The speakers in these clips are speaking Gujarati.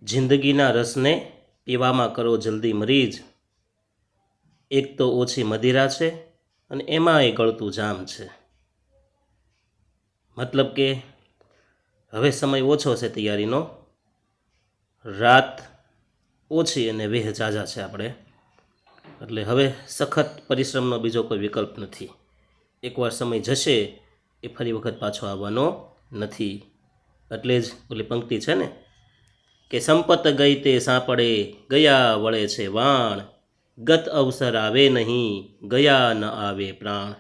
જિંદગીના રસને પીવામાં કરો જલ્દી મરીજ, એક તો ઓછી મદિરા છે અને એમાંય ગળતું જામ છે. મતલબ કે હવે સમય ઓછો છે તૈયારીનો, રાત ઓછી અને વેહ ઝાઝા છે આપણે, એટલે હવે સખત પરિશ્રમનો બીજો કોઈ વિકલ્પ નથી. એકવાર સમય જશે એ ફરી વખત પાછો આવવાનો નથી. એટલે જ ઓલી પંક્તિ છે ને કે સંપત ગઈ તે સાંપડે, ગયા વળે છે વાણ, ગત અવસર આવે નહીં, ગયા ન આવે પ્રાણ.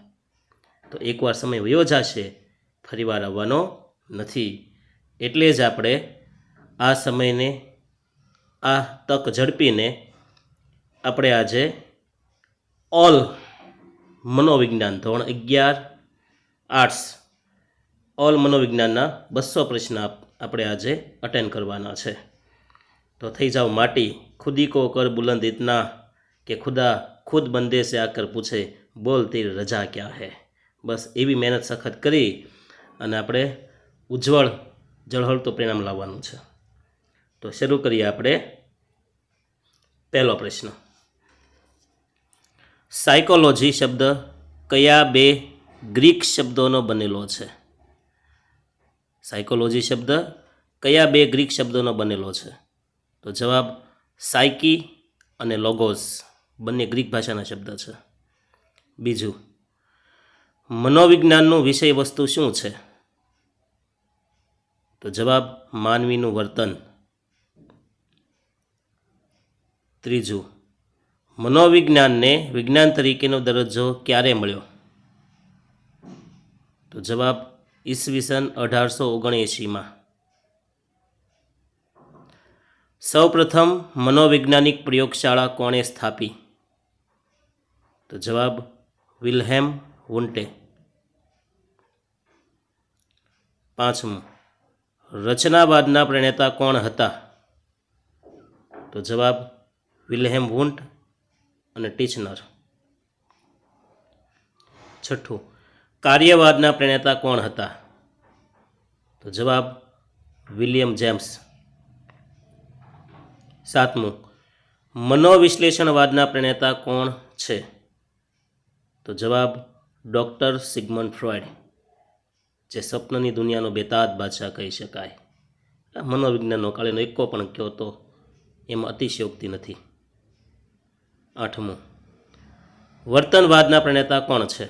તો એકવાર સમય વયો જશે, ફરીવાર આવવાનો નથી. એટલે જ આપણે આ સમયને, આ તક ઝડપીને આપણે આજે ઓલ મનોવિજ્ઞાન ધોરણ 11 આર્ટ્સ ઓલ મનોવિજ્ઞાનના 200 પ્રશ્ન આપણે આજે અટેન્ડ કરવાના છે. તો થઈ જાઓ માટી, ખુદી કો કર બુલંદ ઇતના કે ખુદા ખુદ બંદે સે આકર પૂછે બોલ તેરી રજા ક્યાં હૈ. બસ એવી મહેનત સખત કરી અને આપણે ઉજ્જવળ ઝળહળતું પરિણામ લાવવાનું છે. તો શરૂ કરીએ આપણે પહેલો પ્રશ્ન. સાયકોલોજી શબ્દ કયા બે ગ્રીક શબ્દોનો બનેલો છે? સાયકોલોજી શબ્દ કયા બે ગ્રીક શબ્દોનો બનેલો છે? તો જવાબ સાયકી અને લોગોસ, બંને ગ્રીક ભાષાના શબ્દ છે. બીજું, મનોવિજ્ઞાનનું વિષય વસ્તુ શું છે? તો જવાબ માનવીનું વર્તન. ત્રીજું, મનોવિજ્ઞાનને વિજ્ઞાન તરીકેનો દરજ્જો ક્યારે મળ્યો? તો જવાબ ઈસવીસન 1879માં. સૌપ્રથમ મનોવૈજ્ઞાનિક પ્રયોગશાળા કોણે સ્થાપી? તો જવાબ વિલ્હેમ વુન્ટે. પાંચમું, રચનાવાદના પ્રણેતા કોણ હતા? તો જવાબ વિલ્હેમ વુન્ટ અને ટીચનર. છઠ્ઠું, કાર્યવાદના પ્રણેતા કોણ હતા? તો જવાબ વિલિયમ જેમ્સ. સાતમું, મનોવિશ્લેષણવાદના પ્રણેતા કોણ છે? તો જવાબ ડૉક્ટર સિગમન્ડ ફ્રોઈડ, જે સ્વપ્નની દુનિયાનો બેતાજ બાદશાહ કહી શકાય. મનોવિજ્ઞાનનો કાળીનો એકો પણ કહો તો એમાં અતિશયોક્તિ નથી. આઠમું, વર્તનવાદના પ્રણેતા કોણ છે?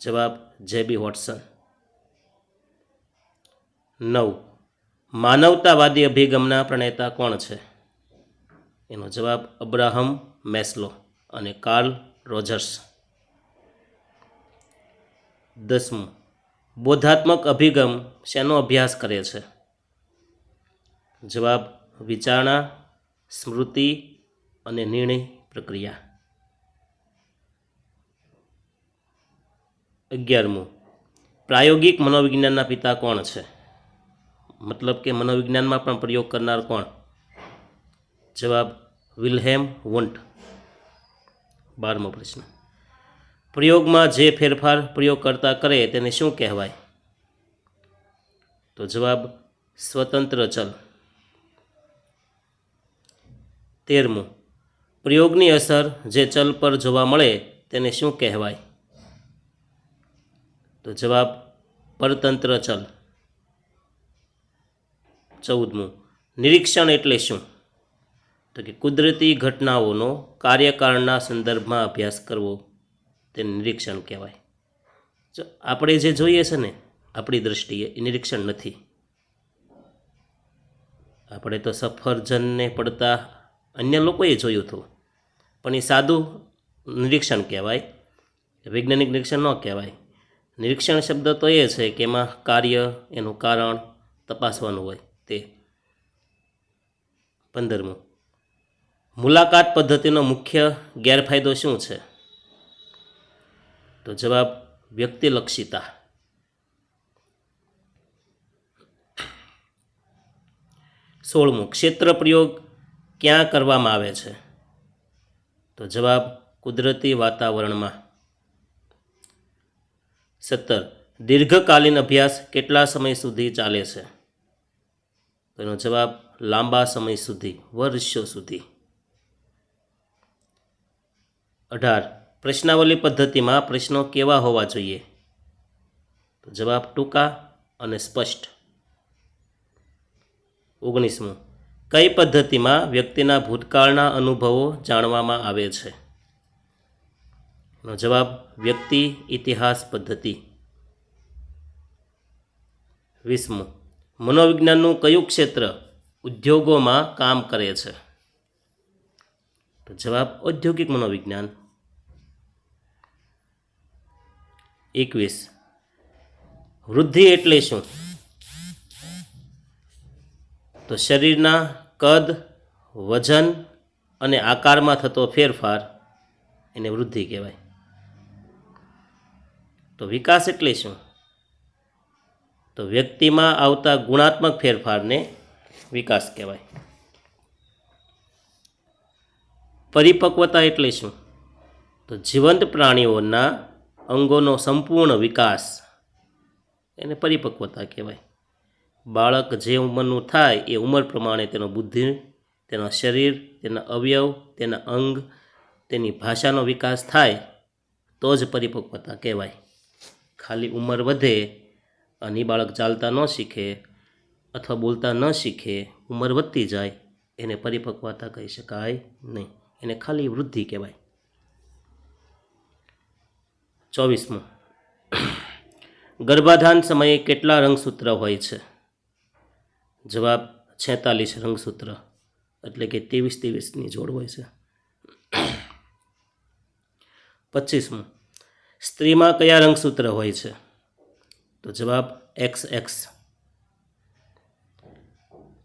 જવાબ જે.બી. વોટસન. 9, માનવતાવાદી અભિગમના પ્રણેતા કોણ છે? એનો જવાબ અબ્રાહમ મેસ્લો અને કાર્લ રોજર્સ. 10, બોધાત્મક અભિગમ શેનો અભ્યાસ કરે છે? જવાબ વિચારણા, સ્મૃતિ અને નિર્ણય પ્રક્રિયા. 11, પ્રાયોગિક મનોવિજ્ઞાનના પિતા કોણ છે? મતલબ કે મનોવિજ્ઞાનમાં પણ પ્રયોગ કરનાર કોણ? જવાબ વિલ્હેમ વુન્ટ. 12મો પ્રશ્ન, પ્રયોગમાં જે ફેરફાર પ્રયોગકર્તા કરે તેને શું કહેવાય? તો જવાબ સ્વતંત્ર ચલ. 13મું, પ્રયોગની અસર જે ચલ પર જોવા મળે તેને શું કહેવાય? તો જવાબ પરતંત્ર ચલ. 14મું, નિરીક્ષણ એટલે શું? તો કે કુદરતી ઘટનાઓનો કાર્યકારણના સંદર્ભમાં અભ્યાસ કરવો તેને નિરીક્ષણ કહેવાય. જો આપણે જે જોઈએ છે ને આપણી દૃષ્ટિએ એ નિરીક્ષણ નથી. આપણે તો સફરજનને પડતા અન્ય લોકોએ જોયું હતું, પણ એ સાદું નિરીક્ષણ કહેવાય, વૈજ્ઞાનિક નિરીક્ષણ ન કહેવાય. નિરીક્ષણ શબ્દ તો એ છે કે એમાં કાર્ય, એનું કારણ તપાસવાનું હોય તે. 15મું, મુલાકાત પદ્ધતિનો મુખ્ય ગેરફાયદો શું છે? તો જવાબ વ્યક્તિલક્ષિતા. 16મું, ક્ષેત્ર પ્રયોગ ક્યાં કરવામાં આવે છે? તો જવાબ કુદરતી વાતાવરણમાં. 17, દીર્ઘકાલીન અભ્યાસ કેટલા સમય સુધી ચાલે છે? તો એનો જવાબ લાંબા સમય સુધી, વર્ષો સુધી. 18. પ્રશ્નાવલી પદ્ધતિમાં પ્રશ્નો કેવા હોવા જોઈએ? તો જવાબ ટૂંકા અને સ્પષ્ટ. 19. કઈ પદ્ધતિમાં વ્યક્તિના ભૂતકાળના અનુભવો જાણવામાં આવે છે? એનો જવાબ વ્યક્તિ ઇતિહાસ પદ્ધતિ. 20. મનોવિજ્ઞાનનું કયું ક્ષેત્ર ઉદ્યોગોમાં કામ કરે છે? તો જવાબ ઔદ્યોગિક મનોવિજ્ઞાન. 21. વૃદ્ધિ એટલે શું? તો શરીરના કદ, વજન અને આકારમાં થતો ફેરફાર એને વૃદ્ધિ કહેવાય. તો વિકાસ એટલે શું? તો વ્યક્તિમાં આવતા ગુણાત્મક ફેરફારને વિકાસ કહેવાય. પરિપક્વતા એટલે શું? તો જીવંત પ્રાણીઓના અંગોનો સંપૂર્ણ વિકાસ એને પરિપક્વતા કહેવાય. બાળક જે ઉંમરનું થાય એ ઉંમર પ્રમાણે તેનો બુદ્ધિ, તેનો શરીર, તેના અવયવ, તેના અંગ, તેની ભાષાનો વિકાસ થાય તો જ પરિપક્વતા કહેવાય. ખાલી ઉંમર વધે અને બાળક ચાલતા ન શીખે અથવા બોલતા ન શીખે, ઉંમર વધતી જાય, એને પરિપક્વતા કહી શકાય નહીં, એને ખાલી વૃદ્ધિ કહેવાય. 24. ગર્ભાધાન સમયે કેટલા રંગસૂત્ર હોય છે? જવાબ 46 રંગસૂત્ર, એટલે કે 23-23ની જોડ હોય છે. 25. સ્ત્રીમાં કયા રંગસૂત્ર હોય છે? તો જવાબ XX.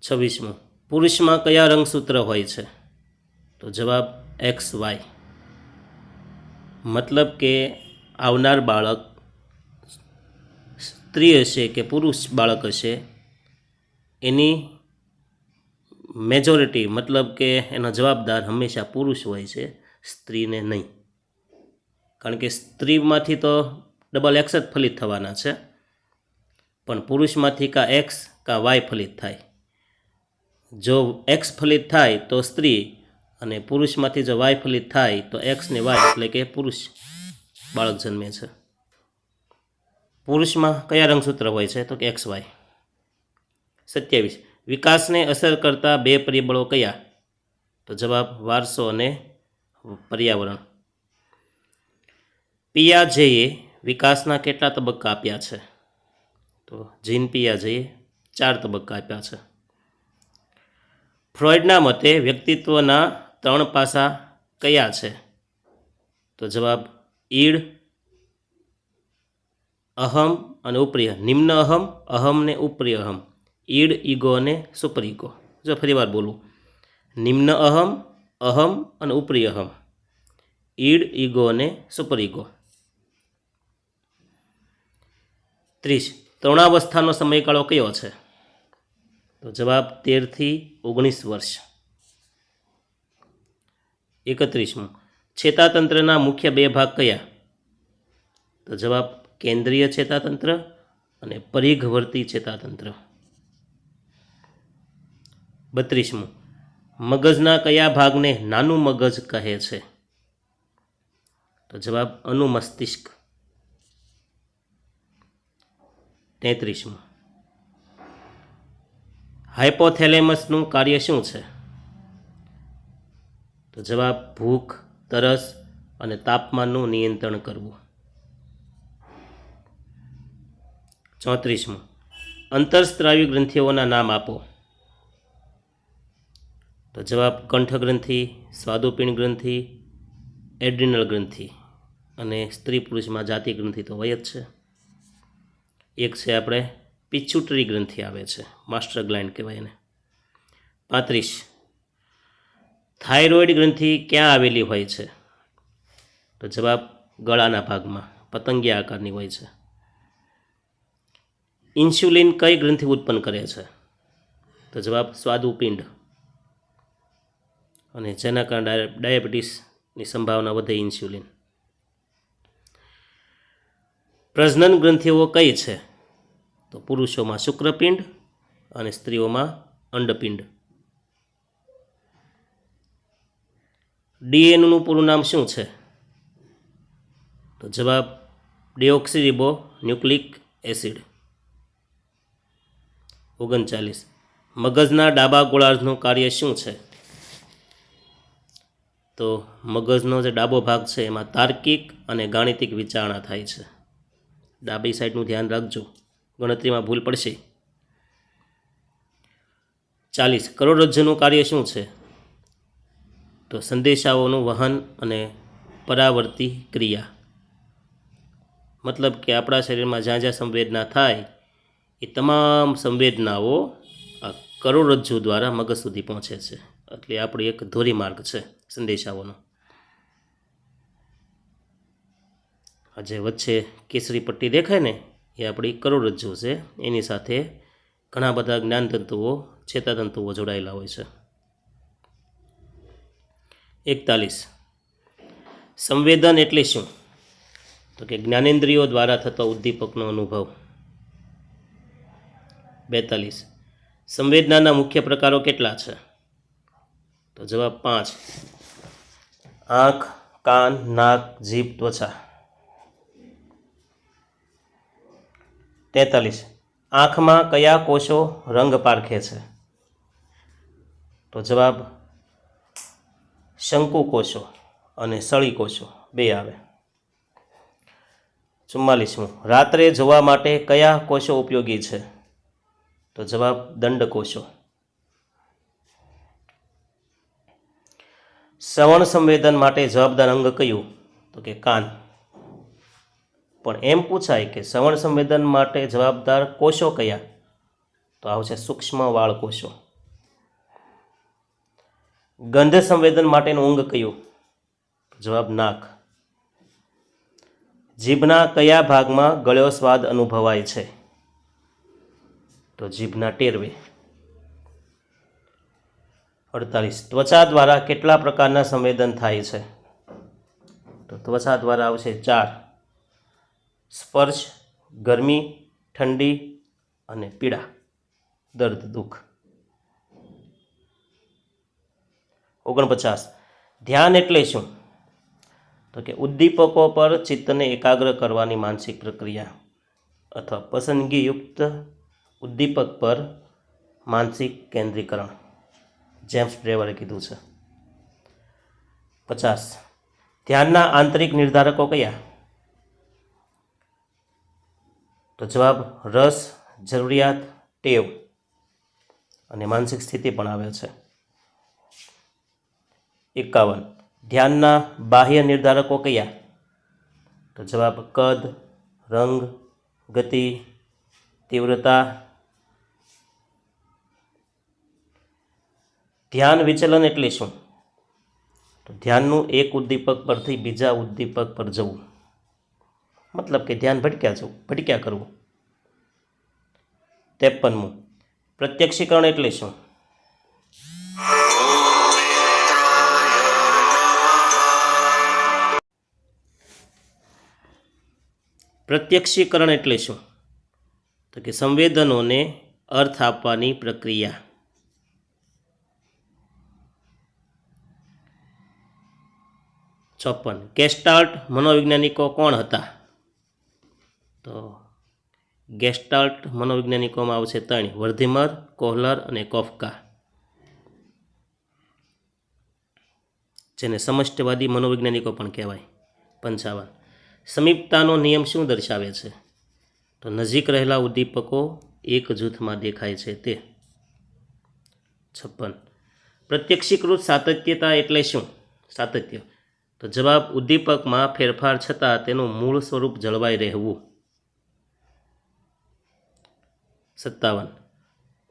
26. પુરુષમાં કયા રંગસૂત્ર હોય છે? તો જવાબ XY. મતલબ કે આવનાર બાળક સ્ત્રી હશે કે પુરુષ બાળક હશે, એની મેજોરિટી મતલબ કે એનો જવાબદાર હંમેશા પુરુષ હોય છે, સ્ત્રીને નહીં. કારણ કે સ્ત્રીમાંથી તો XX જ ફલિત થવાના છે, પણ પુરુષમાંથી કાં X કાં Y ફલિત થાય. જો X ફલિત થાય તો સ્ત્રી, અને પુરુષમાંથી જો Y ફલિત થાય તો X ને Y એટલે કે પુરુષ બાળક જન્મે છે. પુરુષમાં કયા રંગસૂત્ર હોય છે? તો કે XY. 27. વિકાસને અસર કરતા 2 પરિબળો કયા? તો જવાબ વારસો અને પર્યાવરણ. પિયાજેએ વિકાસના કેટલા તબક્કા આપ્યા છે? તો જીન પિયાજેએ 4 તબક્કા આપ્યા છે. ફ્રોઈડના મતે વ્યક્તિત્વના 3 પાસા કયા છે? તો જવાબ ઈડ, અહમ અને ઉપરી નિમ્ન અહમ, અહમ ને ઉપરી અહમ, ઈડ, ઈગો અને સુપર ઈગો. જો ફરી વાર બોલું, નિમ્ન અહમ, અહમ અને ઉપરી અહમ, ઈડ, ઈગો અને સુપર ઈગો. 30. તરુણાવસ્થાનો સમયગાળો કયો છે? તો જવાબ 13 થી 19 વર્ષ. 31. ચેતાતંત્રના મુખ્ય 2 ભાગ કયા? તો જવાબ કેન્દ્રીય ચેતાતંત્ર અને પરિઘવર્તી ચેતાતંત્ર. 32. મગજના કયા ભાગને નાનું મગજ કહે છે? તો જવાબ અનુમસ્તિષ્ક. 33. હાઇપોથેલેમસનું કાર્ય શું છે? તો જવાબ ભૂખ, તરસ અને તાપમાનનું નિયંત્રણ કરવું. 34. અંતરસ્ત્રાવી ગ્રંથિઓના નામ આપો. તો જવાબ કંઠ ગ્રંથિ, સ્વાદુપિંડ ગ્રંથિ, એડ્રિનલ ગ્રંથિ, અને સ્ત્રી પુરુષમાં જાતિ ગ્રંથિ તો હોય જ છે. એક છે આપણે પિચ્યુટરી ગ્રંથિ આવે છે, માસ્ટર ગ્લાઇન્ડ કહેવાય એને. 35. થાઇરોઇડ ગ્રંથિ ક્યાં આવેલી હોય છે? તો જવાબ ગળાના ભાગમાં, પતંગિયા આકારની હોય છે. ઇન્સ્યુલિન કઈ ગ્રંથિ ઉત્પન્ન કરે છે? તો જવાબ સ્વાદુપિંડ, અને જેના કારણે ડાયાબિટીસની સંભાવના વધે ઇન્સ્યુલિન. પ્રજનન ગ્રંથિઓ કઈ છે? તો પુરુષોમાં શુક્રપિંડ અને સ્ત્રીઓમાં અંડપિંડ. ડીએનએનું પૂરું નામ શું છે? તો જવાબ ડિઓક્સીરિબો ન્યુક્લિક એસિડ. 39. મગજના ડાબા ગોળાર્ધનું કાર્ય શું છે? તો મગજનો જે ડાબો ભાગ છે એમાં તાર્કિક અને ગાણિતિક વિચારણા થાય છે. ડાબી સાઈડનું ધ્યાન રાખજો, ગણતરીમાં ભૂલ પડશે. 40. કરોડરજ્જુનું કાર્ય શું છે? તો સંદેશાઓનું વહન અને પરાવર્તી ક્રિયા. મતલબ કે આપણા શરીરમાં જ્યાં જ્યાં સંવેદના થાય એ તમામ સંવેદનાઓ આ કરોડરજ્જુ દ્વારા મગજ સુધી પહોંચે છે. એટલે આપણી એક ધોરીમાર્ગ છે સંદેશાઓનો. આ જે વચ્ચે કેસરી પટ્ટી દેખાય ને એ આપણી કરોડરજ્જુ છે. એની સાથે ઘણા બધા જ્ઞાનતંતુઓ, ચેતાતંતુઓ જોડાયેલા હોય છે. 41. સંવેદન એટલે શું? તો કે જ્ઞાનેન્દ્રિયો દ્વારા થતો ઉદ્દીપકનો અનુભવ. 42. સંવેદનાના મુખ્ય પ્રકારો કેટલા છે? તો જવાબ 5. આંખ, કાન, નાક, જીભ, ત્વચા. 43. આંખમાં કયા કોષો રંગ પારખે છે? તો જવાબ શંકુ કોષો અને સળી કોષો બે આવે. 44. રાત્રે જોવા માટે કયા કોષો ઉપયોગી છે? તો જવાબ દંડ કોષો. શ્રવણ સંવેદન માટે જવાબદાર અંગ કયું? તો કે કાન. પણ એમ પૂછાય કે શ્રવણ સંવેદન માટે જવાબદાર કોષો કયા? તો આવશે સૂક્ષ્મ વાળ કોષો. ગંધ સંવેદન માટેનું અંગ કયું? જવાબ નાક. જીભના કયા ભાગમાં ગળ્યો સ્વાદ અનુભવાય છે? તો જીભના ટેરવે. 48. ત્વચા દ્વારા કેટલા પ્રકારના સંવેદન થાય છે? તો ત્વચા દ્વારા આવશે 4. સ્પર્શ, ગરમી, ઠંડી અને પીડા, દર્દ, દુઃખ. 49. ધ્યાન એટલે શું? તો કે ઉદ્દીપકો પર ચિત્તને એકાગ્ર કરવાની માનસિક પ્રક્રિયા અથવા પસંદગીયુક્ત ઉદ્દીપક પર માનસિક કેન્દ્રીકરણ. જેમ્સ ડ્રેવરે કીધું છે. 50. ધ્યાનના આંતરિક નિર્ધારકો કયા? તો જવાબ રસ, જરૂરિયાત, ટેવ અને માનસિક સ્થિતિ પણ આવે છે. 51. ધ્યાનના બાહ્ય નિર્ધારકો કયા? તો જવાબ કદ, રંગ, ગતિ, તીવ્રતા. ધ્યાન વિચલન એટલે શું? તો ધ્યાનનું એક ઉદ્દીપક પરથી બીજા ઉદ્દીપક પર જવું, મતલબ કે ધ્યાન ભટક્યા કરવું. 53. પ્રત્યક્ષીકરણ એટલે શું? પ્રત્યક્ષીકરણ એટલે શું? તો કે સંવેદનોને અર્થ આપવાની પ્રક્રિયા. 56. ગેસ્ટાલ્ટ મનોવૈજ્ઞાનિકો કોણ હતા? તો ગેસ્ટાલ્ટ મનોવૈજ્ઞાનિકોમાં આવશે 3: વર્ધીમર, કોહલર અને કોફકા, જેને સમષ્ટિવાદી મનોવૈજ્ઞાનિકો પણ કહેવાય. 55. સમીપતાનો નિયમ શું દર્શાવે છે? તો નજીક રહેલા ઉદ્દીપકો એક જૂથમાં દેખાય છે તે. 56. પ્રત્યક્ષીકૃત સાતત્યતા એટલે શું? સાતત્ય. તો જવાબ ઉદ્દીપકમાં ફેરફાર છતાં તેનું મૂળ સ્વરૂપ જળવાઈ રહેવું. 57.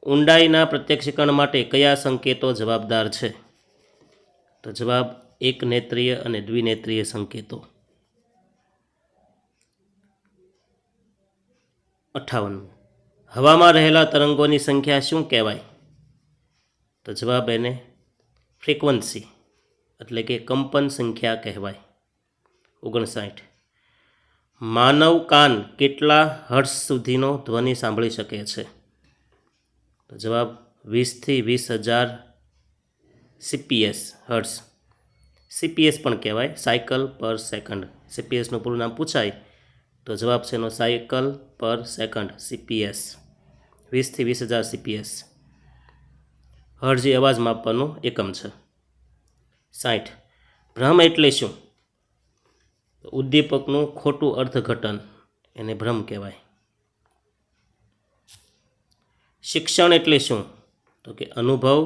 ઊંડાઈના પ્રત્યક્ષીકરણ માટે કયા સંકેતો જવાબદાર છે? તો જવાબ એક નેત્રીય અને દ્વિનેત્રીય સંકેતો. 58. હવામાં રહેલા તરંગોની સંખ્યા શું કહેવાય? તો જવાબ એને ફ્રીક્વન્સી એટલે કે કંપન સંખ્યા કહેવાય. 59. માનવ કાન કેટલા હર્ટ્ઝ સુધીનો ધ્વનિ સાંભળી શકે છે? તો જવાબ 20થી 20,000 CPS હર્ટ્ઝ. CPS પણ કહેવાય, સાયકલ પર સેકન્ડ. CPSનું પૂરું નામ પૂછાય તો જવાબ છે એનો સાયકલ પર સેકન્ડ, CPS. 20થી 20,000 CPS. હર્ટ્ઝ એ અવાજ માપવાનું એકમ છે. 60. ભ્રમ એટલે શું? ઉદ્દીપકનું ખોટું અર્થઘટન, એને ભ્રમ કહેવાય. શિક્ષણ એટલે શું? તો કે અનુભવ,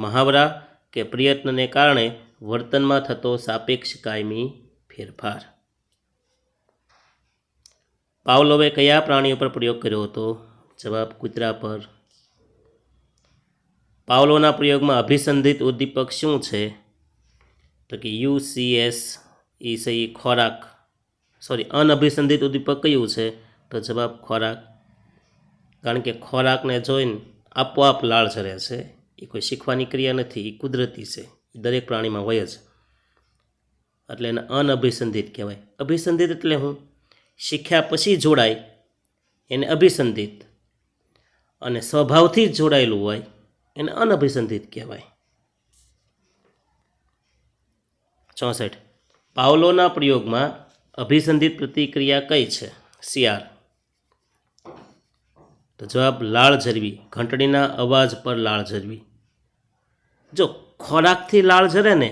મહાવરા કે પ્રયત્નને કારણે વર્તનમાં થતો સાપેક્ષ કાયમી ફેરફાર. પાવલોવે કયા પ્રાણીઓ પર પ્રયોગ કર્યો હતો? જવાબ કૂતરા પર. પાવલોના પ્રયોગમાં અભિસંધિત ઉદ્દીપક શું છે? તો કે UCS એ સહી ખોરાક. અનઅભિસંધિત ઉદ્દીપક કયું છે? તો જવાબ ખોરાક. કારણ કે ખોરાકને જોઈને આપોઆપ લાળ ઝરે છે. એ કોઈ શીખવાની ક્રિયા નથી, એ કુદરતી છે, એ દરેક પ્રાણીમાં હોય જ. એટલે એને અનઅભિસંધિત કહેવાય. અભિસંધિત એટલે હું? શીખ્યા પછી જોડાય એને અભિસંધિત, અને સ્વભાવથી જ જોડાયેલું હોય એને અનઅભિસંધિત કહેવાય. 64. પાવલોના પ્રયોગમાં અભિસંધિત પ્રતિક્રિયા કઈ છે? CR. તો જવાબ લાળ ઝરવી, ઘંટડીના અવાજ પર લાળ ઝરવી. જો ખોરાકથી લાળ ઝરે ને,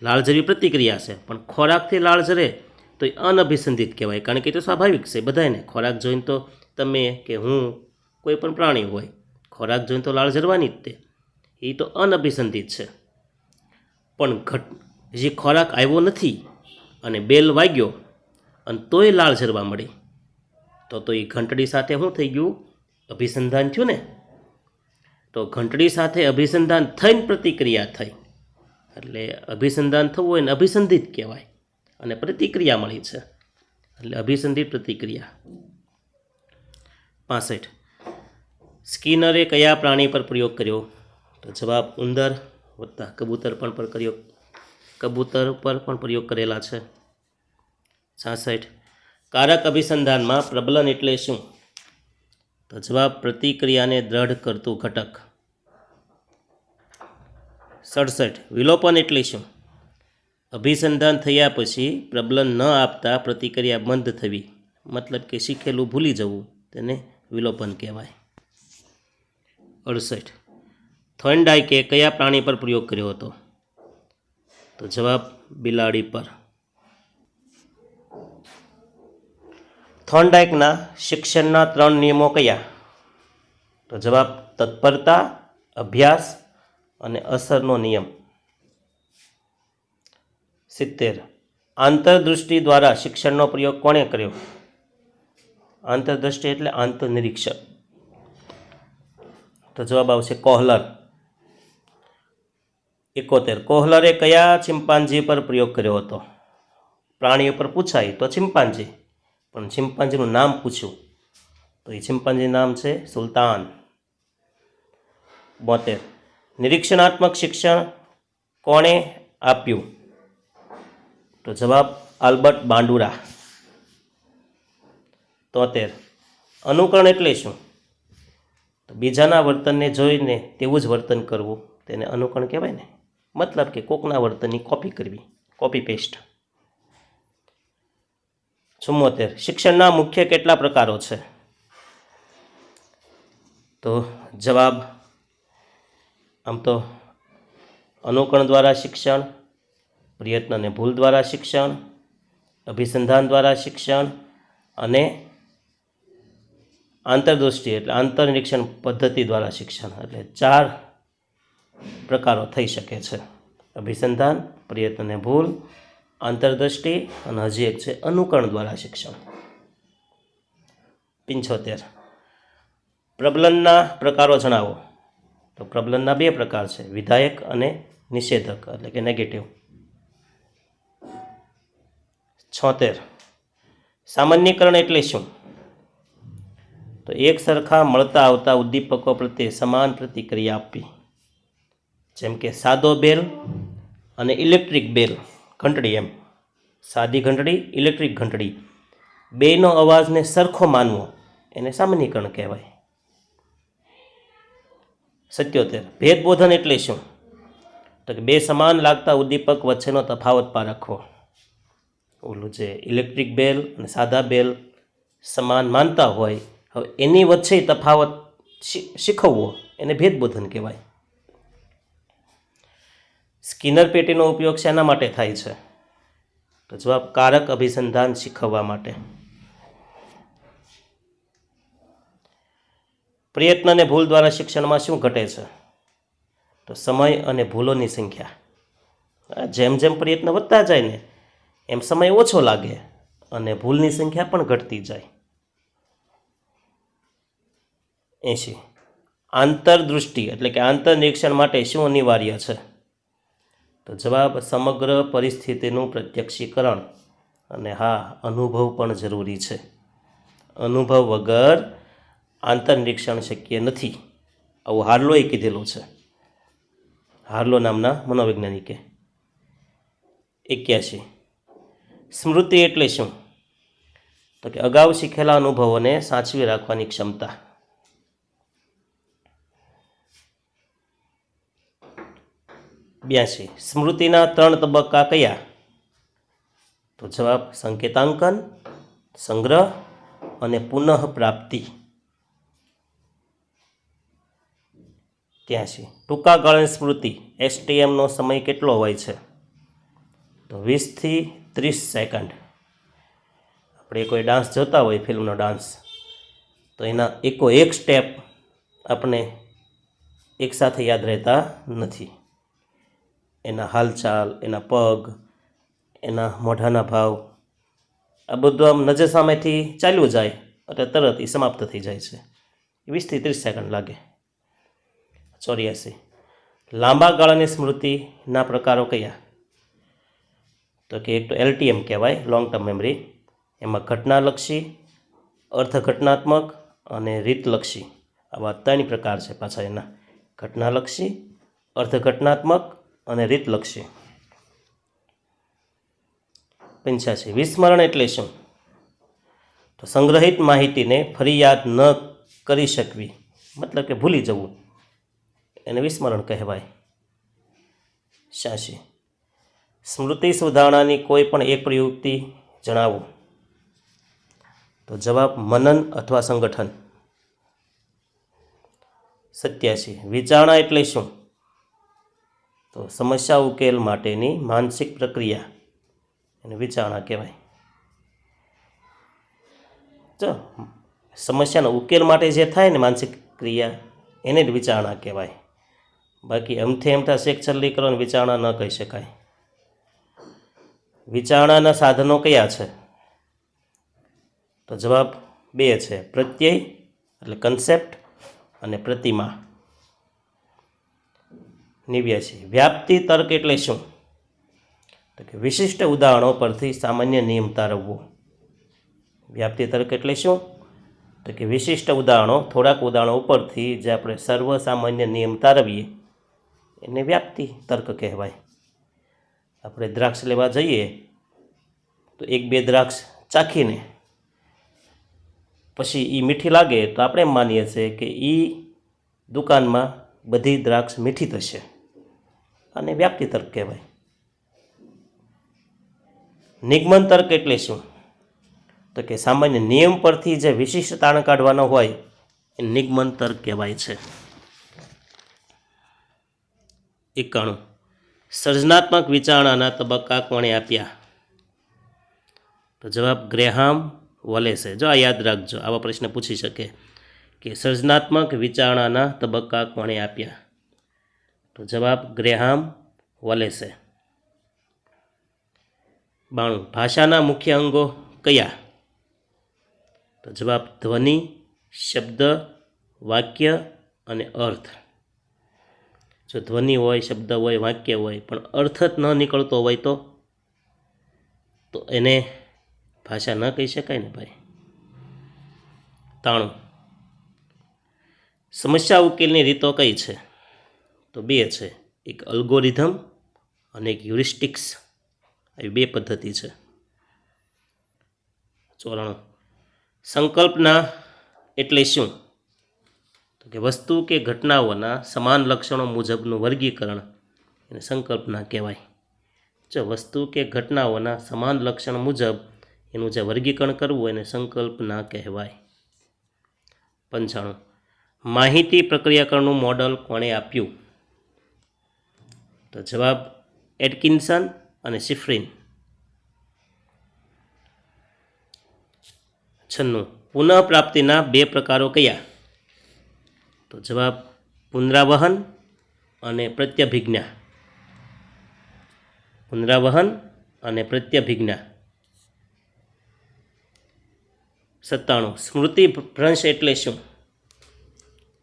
લાળ ઝરવી પ્રતિક્રિયા છે, પણ ખોરાકથી લાળ ઝરે તો એ અનઅભિસંધિત કહેવાય. કારણ કે એ તો સ્વાભાવિક છે બધાને. ખોરાક જોઈને તો તમે કે હું, કોઈ પણ પ્રાણી હોય, ખોરાક જોઈને તો લાળ ઝરવાની જ તે. એ તો અનઅભિસંધિત છે. પણ હજી ખોરાક આવ્યો નથી અને બેલ વાગ્યો અને તોય લાળ ઝરવા મળી, તો એ ઘંટડી સાથે શું થઈ ગયું? અભિસંધાન થયું ને. તો ઘંટડી સાથે અભિસંધાન થઈને પ્રતિક્રિયા થઈ, એટલે અભિસંધાન થવું હોય ને અભિસંધિત કહેવાય, અને પ્રતિક્રિયા મળી છે એટલે અભિસંધિત પ્રતિક્રિયા. 65. સ્કિનરે કયા પ્રાણી પર પ્રયોગ કર્યો? તો જવાબ ઉંદર વત્તા કબૂતર પર પણ પ્રયોગ કરેલા છે. 66. કારક અભિસંધાનમાં પ્રબલન એટલે શું? તો જવાબ પ્રતિક્રિયાને દ્રઢ કરતું ઘટક. 67. વિલોપન એટલે શું? અભિસંધાન થયા પછી પ્રબલન ન આપતા પ્રતિક્રિયા બંધ થવી, મતલબ કે શીખેલું ભૂલી જવું, તેને વિલોપન કહેવાય. 68. થોર્નડાઇકે કયા પ્રાણી પર પ્રયોગ કર્યો હતો? તો જવાબ બિલાડી પર. થોર્નડાઇકના શિક્ષણના 3 નિયમો કયા? તો જવાબ તત્પરતા, અભ્યાસ અને અસરનો નિયમ. 70. આંતરદૃષ્ટિ દ્વારા શિક્ષણનો પ્રયોગ કોણે કર્યો? આંતરદૃષ્ટિ એટલે આંતરનિરીક્ષક. તો જવાબ આવશે કોહલર. 71. કોહલરે કયા ચિમ્પાન્જી પર પ્રયોગ કર્યો હતો? પ્રાણીઓ પર પૂછાય તો ચિમ્પાન્જી, પણ ચિમ્પાન્જીનું નામ પૂછ્યું તો એ ચિમ્પાન્જી નામ છે સુલતાન. 72. નિરીક્ષણાત્મક શિક્ષણ કોણે આપ્યું? તો જવાબ આલ્બર્ટ બાંડુરા. 73. અનુકરણ એટલે શું? તો બીજાના વર્તનને જોઈને તેવું જ વર્તન કરવું, તેને અનુકરણ કહેવાય ને. મતલબ કે કોકના વર્તનની કોપી કરવી, કોપી પેસ્ટ. 74. શિક્ષણના મુખ્ય કેટલા પ્રકારો છે? તો જવાબ આમ તો અનુકરણ દ્વારા શિક્ષણ, પ્રયત્ન અને ભૂલ દ્વારા શિક્ષણ, અભિસંધાન દ્વારા શિક્ષણ અને આંતરદૃષ્ટિ એટલે આંતરનિરીક્ષણ પદ્ધતિ દ્વારા શિક્ષણ. એટલે 4 પ્રકારો થઈ શકે છે: અભિસંધાન, પ્રયત્ન અને ભૂલ, આંતરદૃષ્ટિ અને હજી એક છે અનુકરણ દ્વારા શિક્ષણ. 75. પ્રબલનના પ્રકારો જણાવો. તો પ્રબલનના 2 પ્રકાર છે, વિધાયક અને નિષેધક એટલે કે નેગેટિવ. 76. સામાન્યકરણ એટલે શું? તો એક સરખા મળતા આવતા ઉદ્દીપકો પ્રત્યે સમાન પ્રતિક્રિયા આપવી, જેમ કે સાદો બેલ અને ઇલેક્ટ્રિક બેલ, ઘંટડી એમ. સાદી ઘંટડી, ઇલેક્ટ્રિક ઘંટડી, બેનો અવાજને સરખો માનવો, એને સામાન્યકરણ કહેવાય. 77 ભેદબોધન એટલે શું? તો કે બે સમાન લાગતા ઉદ્દીપક વચ્ચેનો તફાવત પારખવો. ઓલું જે ઇલેક્ટ્રિક બેલ અને સાદા બેલ સમાન માનતા હોય, હવે એની વચ્ચે તફાવત શીખવવો એને ભેદબોધન કહેવાય. સ્કિનર પેટીનો ઉપયોગ શેના માટે થાય છે? તો જવાબ કારક અભિસંધાન શીખવવા માટે. પ્રયત્ન અને ભૂલ દ્વારા શિક્ષણમાં શું ઘટે છે? તો સમય અને ભૂલોની સંખ્યા. જેમ જેમ પ્રયત્ન વધતા જાય ને એમ સમય ઓછો લાગે અને ભૂલની સંખ્યા પણ ઘટતી જાય. 80 આંતરદૃષ્ટિ એટલે કે આંતરનિરીક્ષણ માટે શું અનિવાર્ય છે? તો જવાબ સમગ્ર પરિસ્થિતિનું પ્રત્યક્ષીકરણ અને હા, અનુભવ પણ જરૂરી છે. અનુભવ વગર આંતરનિરીક્ષણ શક્ય નથી. આવું હાર્લોએ કીધેલું છે, હાર્લો નામના મનોવૈજ્ઞાનિકે. 81 સ્મૃતિ એટલે શું? તો કે અગાઉ શીખેલા અનુભવોને સાચવી રાખવાની ક્ષમતા. 82 સ્મૃતિના 3 તબક્કા કયા? તો જવાબ સંકેતાંકન, સંગ્રહ અને પુનઃપ્રાપ્તિ. 83 ટૂંકા ગાળાની સ્મૃતિ STMનો સમય કેટલો હોય છે? તો 20 થી 30 સેકન્ડ. આપણે કોઈ ડાન્સ જોતા હોય, ફિલ્મનો ડાન્સ, તો એના એક સ્ટેપ આપણે એકસાથે યાદ રહેતા નથી. એના હાલચાલ, એના પગ, એના મોઢાના ભાવ, આ બધું આમ નજર સામેથી ચાલ્યું જાય એટલે તરત એ સમાપ્ત થઈ જાય છે. 20 થી 30 સેકન્ડ લાગે. 84 લાંબા ગાળાની સ્મૃતિના પ્રકારો કયા? તો કે એક તો LTM કહેવાય, લોંગ ટર્મ મેમરી. એમાં ઘટનાલક્ષી, અર્થઘટનાત્મક અને રીતલક્ષી, આવા 3 પ્રકાર છે પાછા એના. ઘટનાલક્ષી, અર્થઘટનાત્મક અને રીતલક્ષી. 85 વિસ્મરણ એટલે શું? તો સંગ્રહિત માહિતીને ફરી યાદ ન કરી શકવી, મતલબ કે ભૂલી જવું, એને વિસ્મરણ કહેવાય. 86 સ્મૃતિ સુધારણાની કોઈ પણ એક પ્રયુક્તિ જણાવો. તો જવાબ મનન અથવા સંગઠન. 87 વિચારણા એટલે શું? તો સમસ્યા ઉકેલ માટેની માનસિક પ્રક્રિયા, એને વિચારણા કહેવાય. જો સમસ્યાનો ઉકેલ માટે જે થાય ને માનસિક ક્રિયા, એને જ વિચારણા કહેવાય. બાકી અમથા શેખ છલ્લી કરો ને વિચારણા ન કહી શકાય. વિચારણાના સાધનો કયા છે? તો જવાબ 2 છે, પ્રત્યય એટલે કન્સેપ્ટ અને પ્રતિમા. 89 વ્યાપ્તિ તર્ક એટલે શું? તો કે વિશિષ્ટ ઉદાહરણો પરથી સામાન્ય નિયમ તારવવો. વ્યાપ્તિ તર્ક એટલે શું? તો કે વિશિષ્ટ ઉદાહરણો, થોડાક ઉદાહરણો ઉપરથી જે આપણે સર્વસામાન્ય નિયમ તારવીએ એને વ્યાપ્તિ તર્ક કહેવાય. આપણે દ્રાક્ષ લેવા જઈએ તો 1-2 દ્રાક્ષ ચાખીને પછી એ મીઠી લાગે તો આપણે એમ માનીએ છીએ કે એ દુકાનમાં બધી દ્રાક્ષ મીઠી થશે, અને વ્યાપ્તિ તર્ક કહેવાય. નિગમન તર્ક એટલે શું? તો કે સામાન્ય નિયમ પરથી જે વિશિષ્ટ તારણ કાઢવાનો હોય એ નિગમન તર્ક કહેવાય છે. 91 સર્જનાત્મક વિચારણાના તબક્કા કોણે આપ્યા? તો જવાબ ગ્રેહામ વોલેસે. જો આ યાદ રાખજો, આવા પ્રશ્ન પૂછી શકે કે સર્જનાત્મક વિચારણાના તબક્કા કોણે આપ્યા? તો જવાબ ગ્રેહામ વોલેસે. 92 ભાષાના મુખ્ય અંગો કયા? તો જવાબ ધ્વનિ, શબ્દ, વાક્ય અને અર્થ. જો ધ્વનિ હોય, શબ્દ હોય, વાક્ય હોય પણ અર્થ જ ન નીકળતો હોય તો એને ભાષા ન કહી શકાય ને ભાઈ. 93 સમસ્યા ઉકેલની રીતો કઈ છે? તો 2 છે, એક અલ્ગોરિધમ અને એક હ્યુરિસ્ટિક્સ. આવી 2 પદ્ધતિ છે. 94 સંકલ્પના એટલે શું? તો તો કે વસ્તુ કે ઘટનાઓના સમાન લક્ષણો મુજબનું વર્ગીકરણ એને સંકલ્પના કહેવાય. જો વસ્તુ કે ઘટનાઓના સમાન લક્ષણ મુજબ એનું જે વર્ગીકરણ કરવું એને સંકલ્પના કહેવાય. 95. માહિતી પ્રક્રિયાકરણનું મોડલ કોણે આપ્યું? તો જવાબ એટકિન્સન અને શિફ્રિન. 96. પુનઃપ્રાપ્તિના 2 પ્રકારો કયા? તો જવાબ પુનરાવહન અને પ્રત્યભિજ્ઞા. પુનરાવહન અને પ્રત્યભિજ્ઞા. 97. સ્મૃતિભ્રંશ એટલે શું?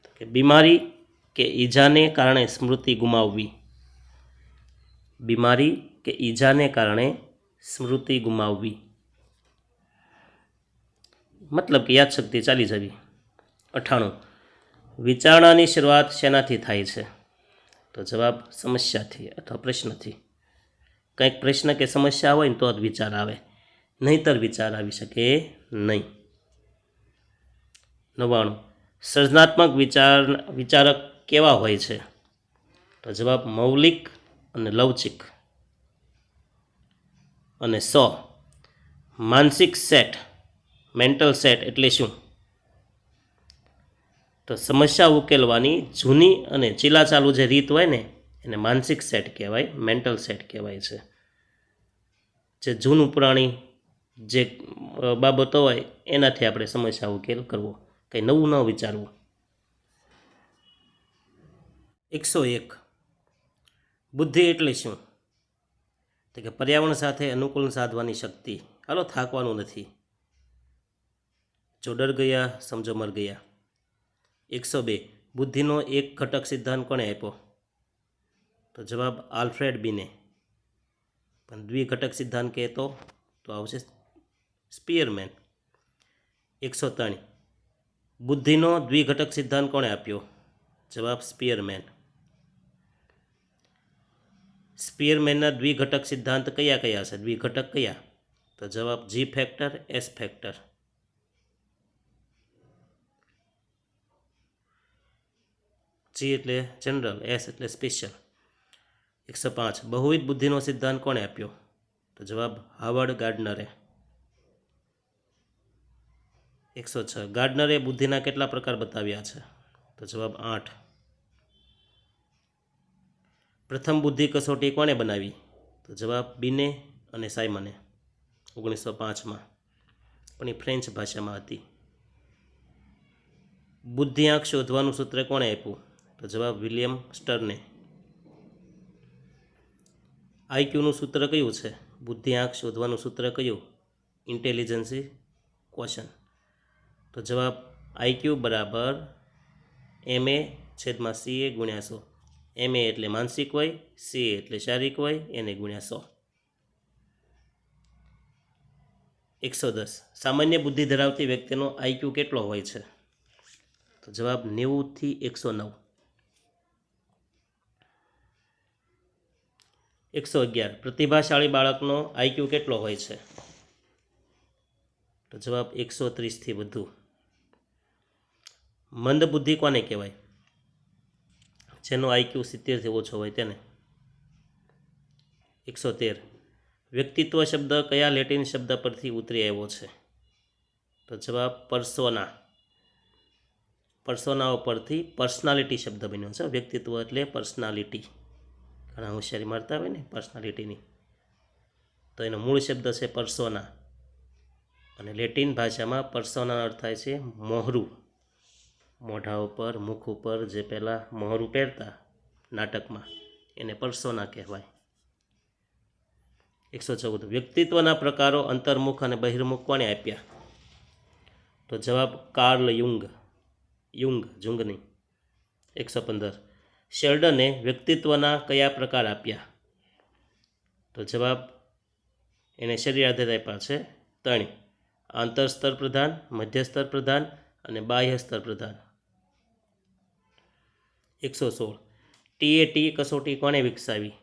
તો કે બીમારી કે ઈજાને કારણે સ્મૃતિ ગુમાવવી. બીમારી કે ઈજાને કારણે સ્મૃતિ ગુમાવવી, મતલબ કે યાદશક્તિ ચાલી જવી. 98. વિચારણાની શરૂઆત શેનાથી થાય છે? તો જવાબ સમસ્યાથી અથવા પ્રશ્નથી. કંઈક પ્રશ્ન કે સમસ્યા હોય ને તો જ વિચાર આવે, નહીંતર વિચાર આવી શકે નહીં. 99. સર્જનાત્મક વિચારક કેવા હોય છે? તો જવાબ મૌલિક અને લવચિક. અને 100. માનસિક સેટ મેન્ટલ સેટ એટલે શું? તો સમસ્યા ઉકેલવાની જૂની અને ચીલાચાલુ જે રીત હોય ને એને માનસિક સેટ કહેવાય, મેન્ટલ સેટ કહેવાય છે. જે જૂનું પુરાણી જે બાબતો હોય એનાથી આપણે સમસ્યા ઉકેલ કરવો, કંઈ નવું ન વિચારવું. 101. બુદ્ધિ એટલે શું? તો કે પર્યાવરણ સાથે અનુકૂળ સાધવાની શક્તિ. હાલો, થાકવાનું નથી. જો ડર ગયા સમજો મર ગયા. 102. બુદ્ધિનો એક ઘટક સિદ્ધાંત કોણે આપ્યો? તો જવાબ આલ્ફ્રેડ બીને. પણ દ્વિઘટક સિદ્ધાંત કહેતો તો આવશે સ્પીયરમેન. 103. બુદ્ધિનો દ્વિઘટક સિદ્ધાંત કોણે આપ્યો? જવાબ સ્પીયરમેન. સ્પીયરમેનના દ્વિઘટક સિદ્ધાંત કયા કયા છે? દ્વિઘટક કયા? તો જવાબ જી ફેક્ટર, એસ ફેક્ટર. જી એટલે જનરલ, એસ એટલે સ્પેશિયલ. 105. બહુવિધ બુદ્ધિનો સિદ્ધાંત કોણે આપ્યો? તો જવાબ હાવર્ડ ગાર્ડનરે. 106. ગાર્ડનરે બુદ્ધિના કેટલા પ્રકાર બતાવ્યા છે? તો જવાબ 8. પ્રથમ બુદ્ધિ કસોટી કોણે બનાવી? તો જવાબ બીને અને સાયમને 1905માં, પણ એ ફ્રેન્ચ ભાષામાં હતી. બુદ્ધિઆંક શોધવાનું સૂત્ર કોણે આપ્યું? તો જવાબ વિલિયમ સ્ટર્ને. આઈક્યુનું સૂત્ર કયું છે? બુદ્ધિઆંક શોધવાનું સૂત્ર કયું? Intelligence question. તો જવાબ આઈક્યુ બરાબર MA/CA ગુણ્યા 100. MA એટલે માનસિક હોય, CA એટલે શારીરિક હોય, એને ગુણ્યા 100. 110. સામાન્ય બુદ્ધિ ધરાવતી વ્યક્તિનો આઈક્યુ કેટલો હોય છે? તો જવાબ 90 થી 109. 111. પ્રતિભાશાળી બાળકનો આઈક્યુ કેટલો હોય છે? તો જવાબ 130 થી વધુ. મંદ બુદ્ધિ કોને કહેવાય? જેનો આઈક્યુ 70 થી ઓછો હોય તેને. 113. વ્યક્તિત્વ શબ્દ કયા લેટિન શબ્દ પરથી ઉતરી આવ્યો છે? તો જવાબ પર્સોના. પર્સોનાઓ પરથી પર્સનાલિટી શબ્દ બન્યો છે. વ્યક્તિત્વ એટલે પર્સનાલિટી. ઘણા હોશિયારી મારતા હોય ને પર્સનાલિટીની, તો એનો મૂળ શબ્દ છે પર્સોના, અને લેટિન ભાષામાં પર્સોનાનો અર્થ થાય છે મોહરું. મોઢા ઉપર, મુખ ઉપર જે પહેલાં મોહરું પહેરતા નાટકમાં, એને પર્સોના કહેવાય. 114. વ્યક્તિત્વના પ્રકારો અંતર્મુખ અને બહિર્મુખ કોણે આપ્યા? તો જવાબ કાર્લ જુંગની. 115. શેલ્ડને વ્યક્તિત્વના કયા પ્રકાર આપ્યા? તો જવાબ એને શરીર આધારિત આપ્યા છે 3. આંતર સ્તર પ્રધાન, મધ્ય સ્તર પ્રધાન અને બાહ્ય સ્તર પ્રધાન. 116. TAT કસોટી કોણે વિકસાવી?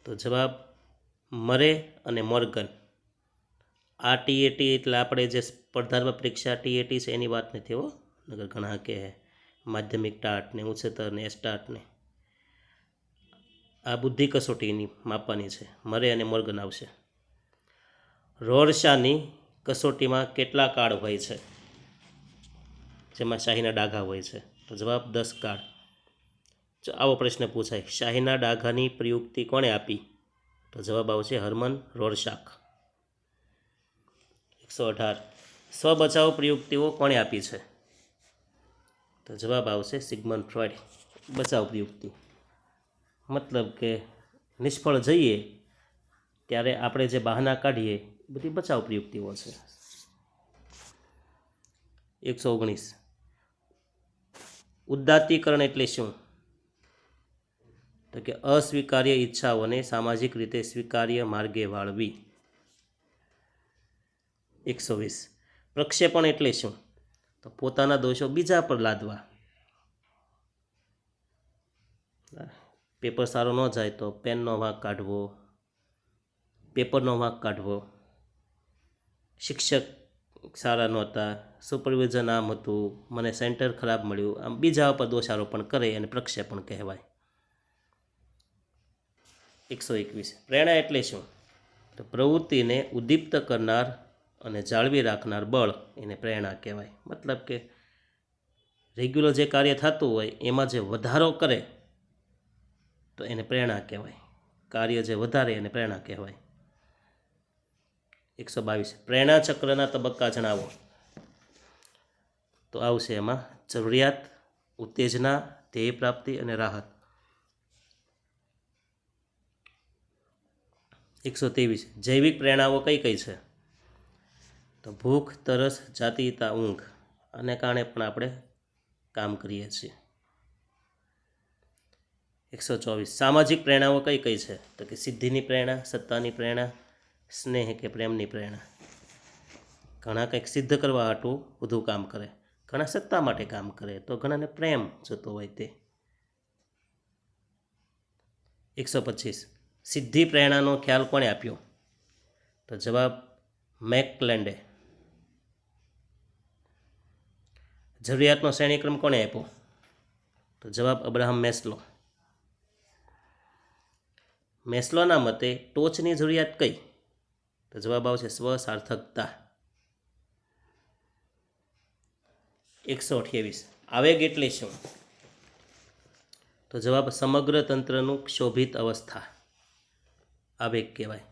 તો જવાબ મરે અને મોર્ગન. આ TAT એટલે આપણે જે સ્પર્ધાત્મક પરીક્ષા TAT છે એની વાત નથી હો, નગર ઘણા કહે માધ્યમિક ટાટ ને ઉચ્ચતર ને સ્ટાર્ટ ને. આ બુદ્ધિ કસોટીની માપવાની છે. મરે અને મોર્ગન આવશે. રોરશાની કસોટીમાં કેટલા કાર્ડ હોય છે, જેમાં શાહીના ડાઘા હોય છે? તો જવાબ 10 કાર્ડ. જો આવો પ્રશ્ન પૂછાય, શાહીના ડાઘાની પ્રયુક્તિ કોણે આપી? તો જવાબ આવશે હર્મન રોરશાક. 118. સ્વ બચાવ પ્રયુક્તિઓ કોણે આપી છે? તો જવાબ આવશે સિગ્મન્ડ ફ્રોઈડ. બચાવ પ્રયુક્તિ મતલબ કે નિષ્ફળ જઈએ ત્યારે આપણે જે બહાના કાઢીએ બધી બચાવ પ્રયુક્તિઓ છે. 119. ઉદાત્તીકરણ એટલે શું? તો કે અસ્વીકાર્ય ઈચ્છાઓને સામાજિક રીતે સ્વીકાર્ય માર્ગે વાળવી. 120. પ્રક્ષેપણ એટલે શું? તો પોતાના દોષો બીજા પર લાદવા. પેપર સારો ન જાય તો પેનનો વાંક કાઢવો, પેપરનો વાંક કાઢવો. શિક્ષક સારા નહોતા, સુપરવિઝન આમ હતું, મને સેન્ટર ખરાબ મળ્યું, આમ બીજા પર દોષારોપણ કરે અને પ્રક્ષેપણ કહેવાય. 121. પ્રેરણા એટલે શું? તો પ્રવૃત્તિને ઉદ્દીપ્ત કરનાર અને જાળવી રાખનાર બળ એને પ્રેરણા કહેવાય. મતલબ કે રેગ્યુલર જે કાર્ય થતું હોય એમાં જે વધારો કરે તો એને પ્રેરણા કહેવાય. કાર્ય જે વધારે એને પ્રેરણા કહેવાય. 122. પ્રેરણા ચક્રના તબક્કા જણાવો. તો આવશે એમાં જરૂરિયાત, ઉત્તેજના, ધ્યેય પ્રાપ્તિ અને રાહત. 123. જૈવિક પ્રેરણાઓ કઈ કઈ છે? તો ભૂખ, તરસ, જાતીયતા, ઊંઘ. આને કારણે પણ આપણે કામ કરીએ છીએ. 124. સામાજિક પ્રેરણાઓ કઈ કઈ છે? તો કે સિદ્ધિની પ્રેરણા, સત્તાની પ્રેરણા, સ્નેહ કે પ્રેમની પ્રેરણા. ઘણા કંઈક સિદ્ધ કરવા હાટું બધું કામ કરે, ઘણા સત્તા માટે કામ કરે, તો ઘણાને પ્રેમ જોતો હોય તે. 125. સિદ્ધિ પ્રેરણાનો ખ્યાલ કોણે આપ્યો? તો જવાબ મેકક્લેન્ડે. જરૂરિયાતનો શ્રેણીક્રમ કોણે આપ્યો? તો જવાબ અબ્રાહમ મેસ્લો. મેસ્લોના મતે ટોચની જરૂરિયાત કઈ? તો જવાબ આવશે સ્વસાર્થકતા. 128. આવેગ એટલે શું? તો જવાબ સમગ્ર તંત્રનું ક્ષોભિત અવસ્થા આવેગ કહેવાય.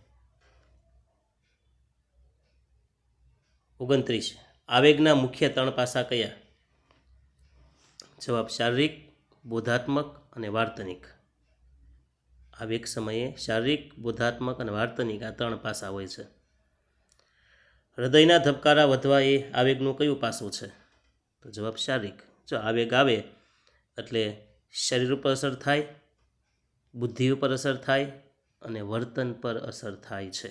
29. આવેગના મુખ્ય 3 પાસા કયા? જવાબ શારીરિક, બોધાત્મક અને વાર્તનિક. આવેગ સમયે શારીરિક, બોધાત્મક અને વાર્તનિક આ 3 પાસા હોય છે. હૃદયના ધબકારા વધવા એ આવેગનું કયું પાસું છે? તો જવાબ શારીરિક. જો આવેગ આવે એટલે શરીર ઉપર અસર થાય, બુદ્ધિ ઉપર અસર થાય અને વર્તન પર અસર થાય છે.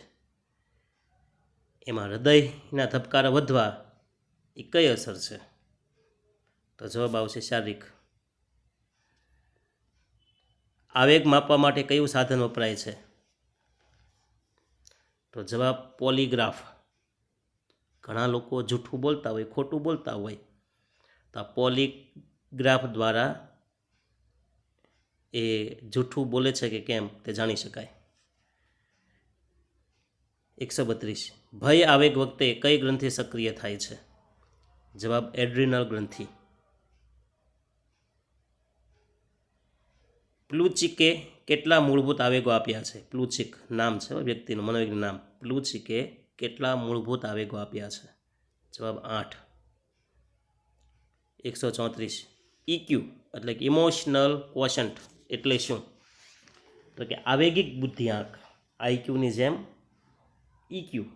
એમાં હૃદયના ધબકારા વધવા એ કઈ અસર છે? તો જવાબ આવશે શારીરિક. આવેગ માપવા માટે કયું સાધન વપરાય છે? તો જવાબ પોલીગ્રાફ. ઘણા લોકો જૂઠું બોલતા હોય, ખોટું બોલતા હોય, તો આ પોલીગ્રાફ દ્વારા એ જૂઠું બોલે છે કે કેમ તે જાણી શકાય. 132. ભય આવેગ વખતે કઈ ગ્રંથિ સક્રિય થાય છે? જવાબ એડ્રિનલ ગ્રંથિ. પ્લુચિકે કેટલા મૂળભૂત આવેગો આપ્યા છે? પ્લુચિક નામ છે વ્યક્તિનું, મનોવૈજ્ઞાનિક નામ. પ્લુચિકે કેટલા મૂળભૂત આવેગો આપ્યા છે? જવાબ 8. 134. ઇક્યુ એટલે કે ઇમોશનલ ક્વોશન્ટ એટલે શું? તો કે આવેગિક બુદ્ધિઆંક. આઈક્યુની જેમ ઇક્યુ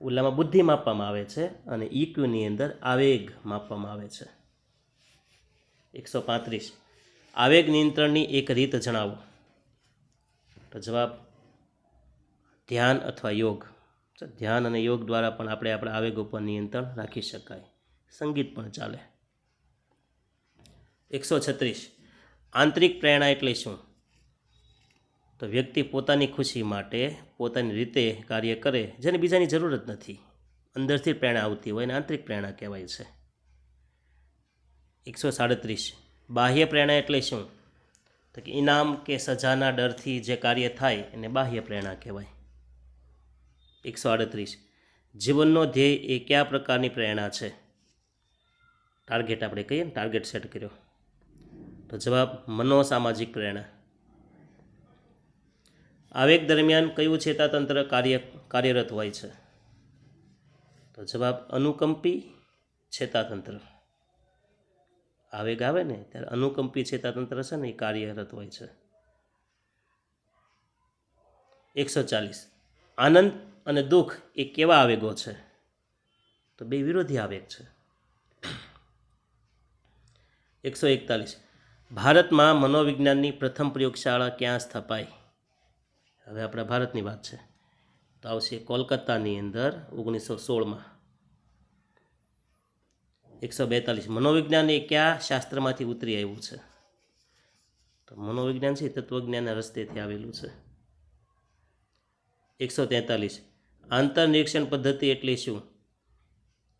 ઓલામાં બુદ્ધિ માપવામાં આવે છે અને ઇક્યુની અંદર આવેગ માપવામાં આવે છે. 135. આવેગ નિયંત્રણની એક રીત જણાવો. તો જવાબ ધ્યાન અથવા યોગ. ધ્યાન અને યોગ દ્વારા પણ આપણે આપણા આવેગ ઉપર નિયંત્રણ રાખી શકાય. સંગીત પણ ચાલે. 136. આંતરિક પ્રેરણા એટલે શું? તો વ્યક્તિ પોતાની ખુશી માટે પોતાની રીતે કાર્ય કરે જેને બીજાની જરૂર જ નથી, અંદરથી પ્રેરણા આવતી હોય ને આંતરિક પ્રેરણા કહેવાય છે. 137 બાહ્ય પ્રેરણા એટલે શું? તો કે ઇનામ કે સજાના ડરથી જે કાર્ય થાય એને બાહ્ય પ્રેરણા કહેવાય. 138 જીવનનો ધ્યેય એ કયા પ્રકારની પ્રેરણા છે? ટાર્ગેટ આપણે કહીએ ને, ટાર્ગેટ સેટ કર્યો. તો જવાબ મનોસામાજિક પ્રેરણા. આવેગ દરમિયાન કયું ચેતાતંત્ર કાર્યરત હોય છે? તો જવાબ અનુકંપી ચેતાતંત્ર. આવેગ આવે ને ત્યારે અનુકંપી ચેતાતંત્ર છે ને એ કાર્યરત હોય છે. 140 આનંદ અને દુઃખ એ કેવા આવેગો છે? તો બે વિરોધી આવેગ છે. 141 ભારતમાં મનોવિજ્ઞાનની પ્રથમ પ્રયોગશાળા ક્યાં સ્થપાઈ? હવે આપણા ભારતની વાત છે તો આવશે કોલકાતાની અંદર 1916માં. 142 મનોવિજ્ઞાન એ કયા શાસ્ત્રમાંથી ઉતરી આવ્યું છે? તો મનોવિજ્ઞાન છે તત્વજ્ઞાનના રસ્તેથી આવેલું છે. 143 આંતરનિરીક્ષણ પદ્ધતિ એટલે શું?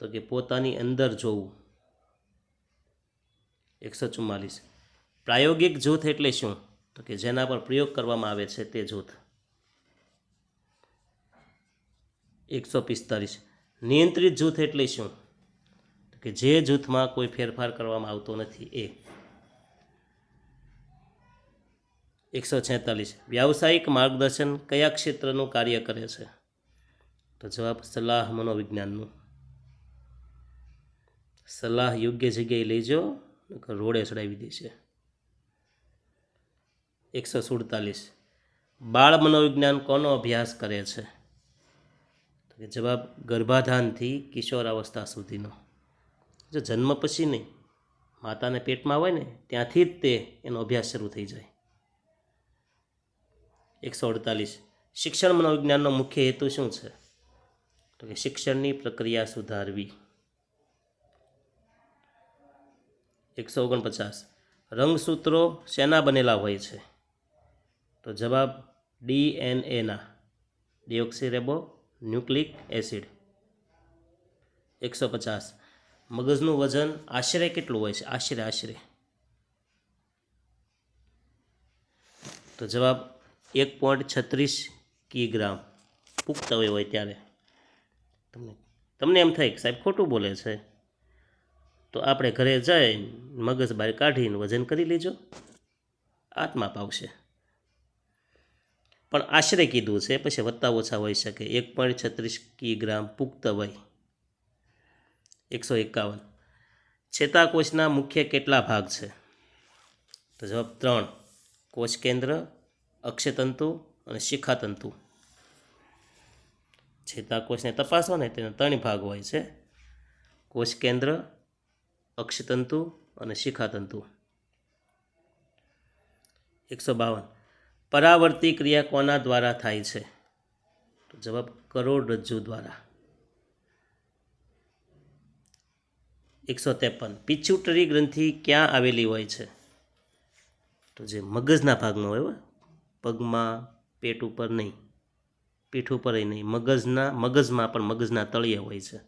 તો કે પોતાની અંદર જોવું. 144 પ્રાયોગિક જૂથ એટલે શું? તો કે જેના પર પ્રયોગ કરવામાં આવે છે તે જૂથ. 145 નિયંત્રિત જૂથ એટલે શું? તો કે જે જૂથમાં કોઈ ફેરફાર કરવામાં આવતો નથી એ. 146 વ્યાવસાયિક માર્ગદર્શન કયા ક્ષેત્રનું કાર્ય કરે છે? તો જવાબ સલાહ મનોવિજ્ઞાનનું. સલાહ યોગ્ય જગ્યાએ લઈ જાઓ, રોડે ચડાવી દેશે. 147 બાળ મનોવિજ્ઞાન કોનો અભ્યાસ કરે છે? તો કે જવાબ ગર્ભાધાનથી કિશોરાવસ્થા સુધીનો. જો જન્મ પછી નહીં, માતાને પેટમાં હોય ને ત્યાંથી જ તે એનો અભ્યાસ શરૂ થઈ જાય. 148 શિક્ષણ મનોવિજ્ઞાનનો મુખ્ય હેતુ શું છે? તો કે શિક્ષણની પ્રક્રિયા સુધારવી. 149 રંગસૂત્રો શેના બનેલા હોય છે? તો જવાબ DNAના, ડિઓક્સીરેબો ન્યુક્લિક એસિડ. 150 મગજનું વજન આશરે કેટલું હોય છે? આશરે તો જવાબ 1.36 કિગ્રામ પુખ્ત હોય ત્યારે. તમને એમ થાય કે સાહેબ ખોટું બોલે છે, તો આપણે ઘરે જઈ મગજ બહાર કાઢીને વજન કરી લેજો, આત્મા પાવશે. પણ આશરે કીધું છે, પછી વધતા ઓછા હોઈ શકે. 1.36 કિગ્રામ પુખ્ત વય. 151 ચેતાકોષના મુખ્ય કેટલા ભાગ છે? તો જવાબ 3 કોષ કેન્દ્ર, અક્ષતંતુ અને શિખાતંતુ. ચેતાકોષને તપાસો ને તેના 3 ભાગ હોય છે: કોષ કેન્દ્ર, અક્ષતંતુ અને શિખાતંતુ. 152 પરાવર્તી ક્રિયા કોના દ્વારા થાય છે? તો જવાબ કરોડરજ્જુ દ્વારા. 153 પિચ્યુટરી ગ્રંથિ ક્યાં આવેલી હોય છે? તો જે મગજના ભાગમાં હોય, પગમાં, પેટ ઉપર નહીં, પીઠ ઉપર નહીં, મગજમાં પણ મગજના તળિયે હોય છે.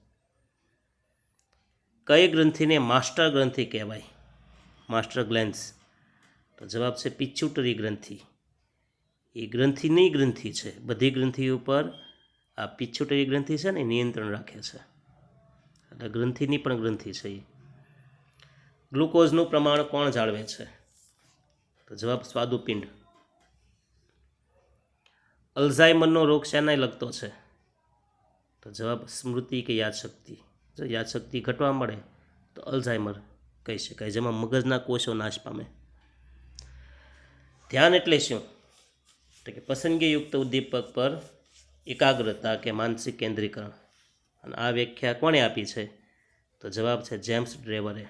કઈ ગ્રંથિને માસ્ટર ગ્રંથિ કહેવાય? Master glands. તો જવાબ છે પિચ્યુટરી ગ્રંથિ. એ ગ્રંથિની ગ્રંથિ છે. બધી ગ્રંથિ ઉપર આ પિચ્યુટરી ગ્રંથિ છે ને નિયંત્રણ રાખે છે, એટલે ગ્રંથિની પણ ગ્રંથિ છે એ. ગ્લુકોઝનું પ્રમાણ કોણ જાળવે છે? તો જવાબ સ્વાદુપિંડ. અલ્ઝાઇમરનો રોગ શેને લગતો છે? તો જવાબ સ્મૃતિ કે યાદશક્તિ. જો યાદશક્તિ ઘટવા મળે તો અલ્ઝાઇમર કહી શકાય, જેમાં મગજના કોષો નાશ પામે. ધ્યાન એટલે શું? તો કે પસંદગીયુક્ત ઉદ્દીપક પર એકાગ્રતા કે માનસિક કેન્દ્રીકરણ. અને આ વ્યાખ્યા કોણે આપી છે? તો જવાબ છે જેમ્સ ડ્રેવરે.